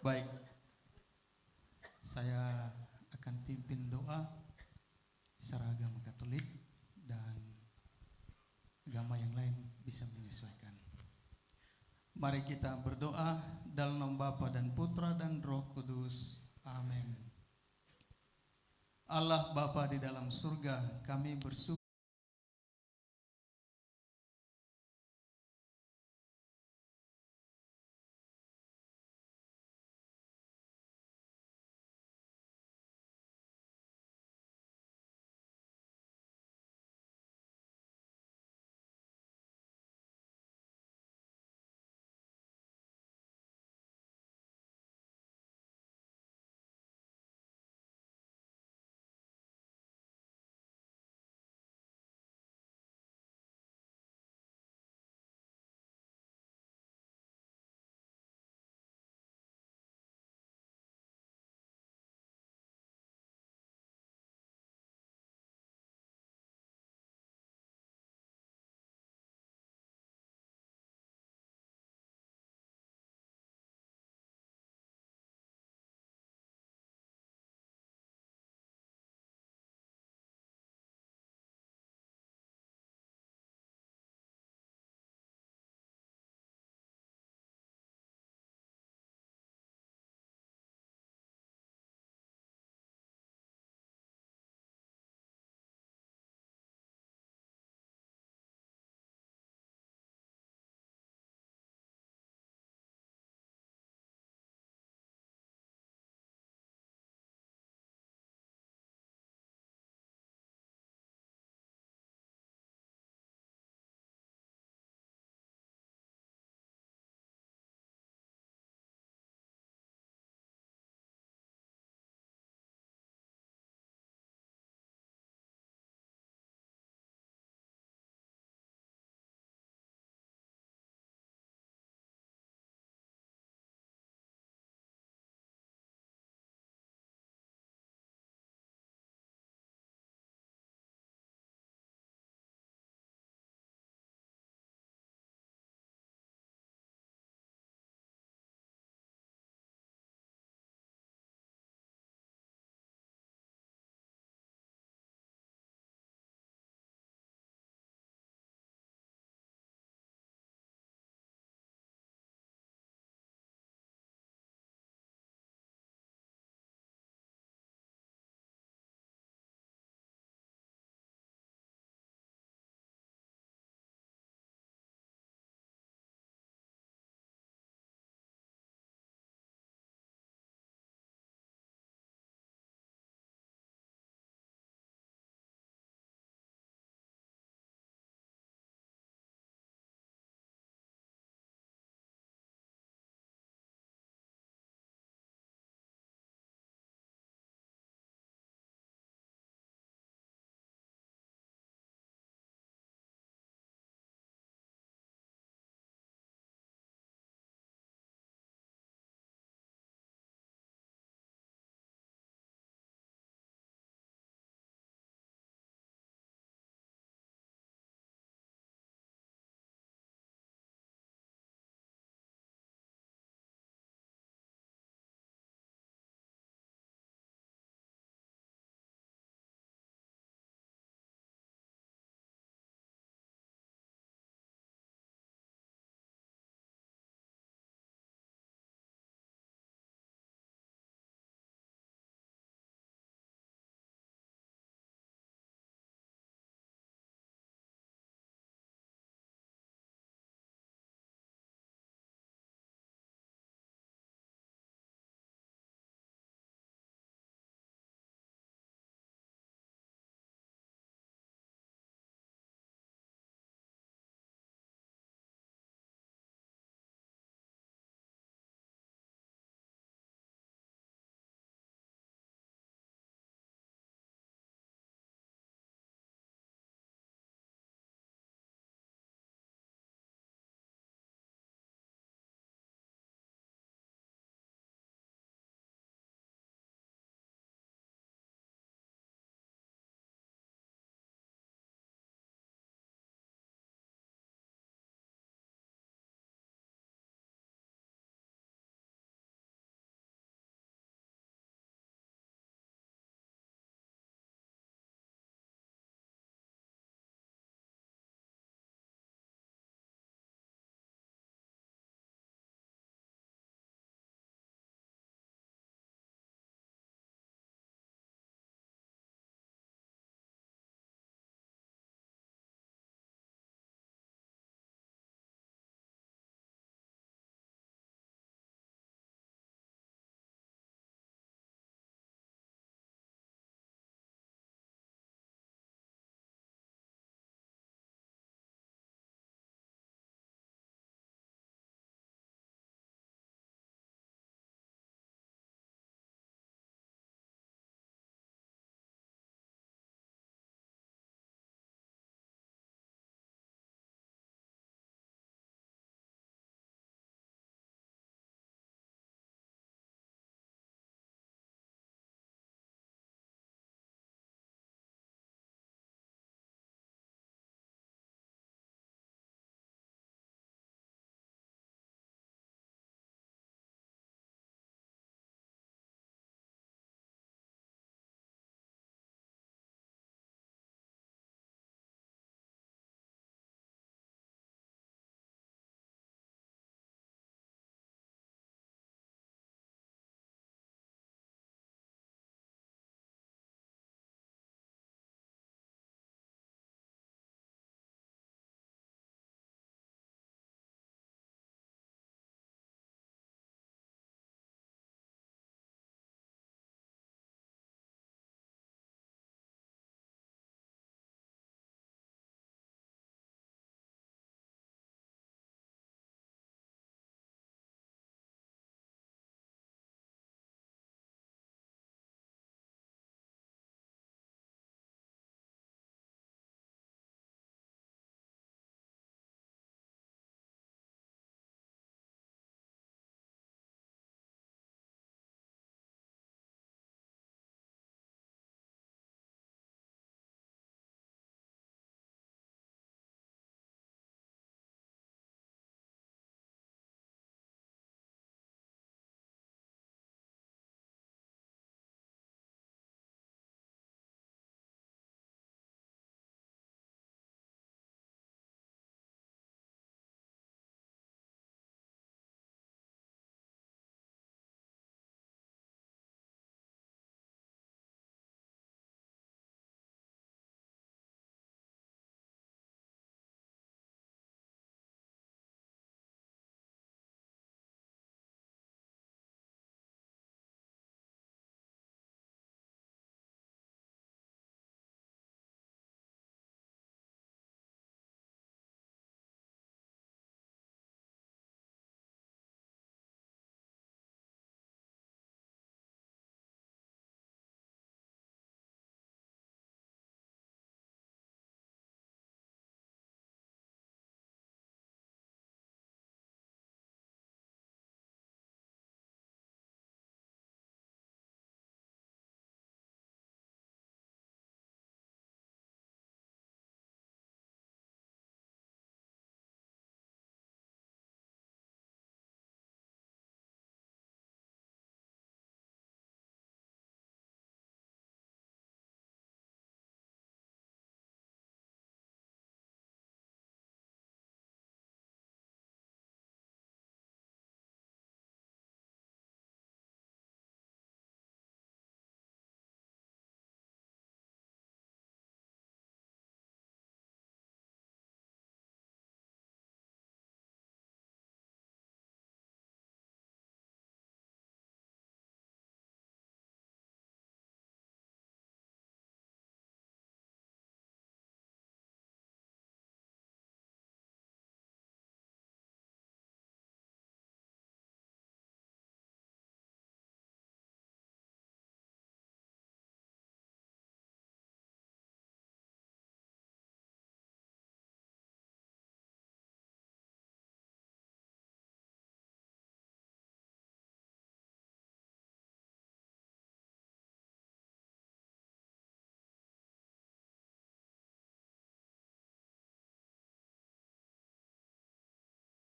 Baik, saya akan pimpin doa secara agama Katolik dan agama yang lain bisa menyesuaikan. Mari kita berdoa dalam nama Bapa dan Putra dan Roh Kudus. Amin. Allah Bapa di dalam surga, kami bersyukur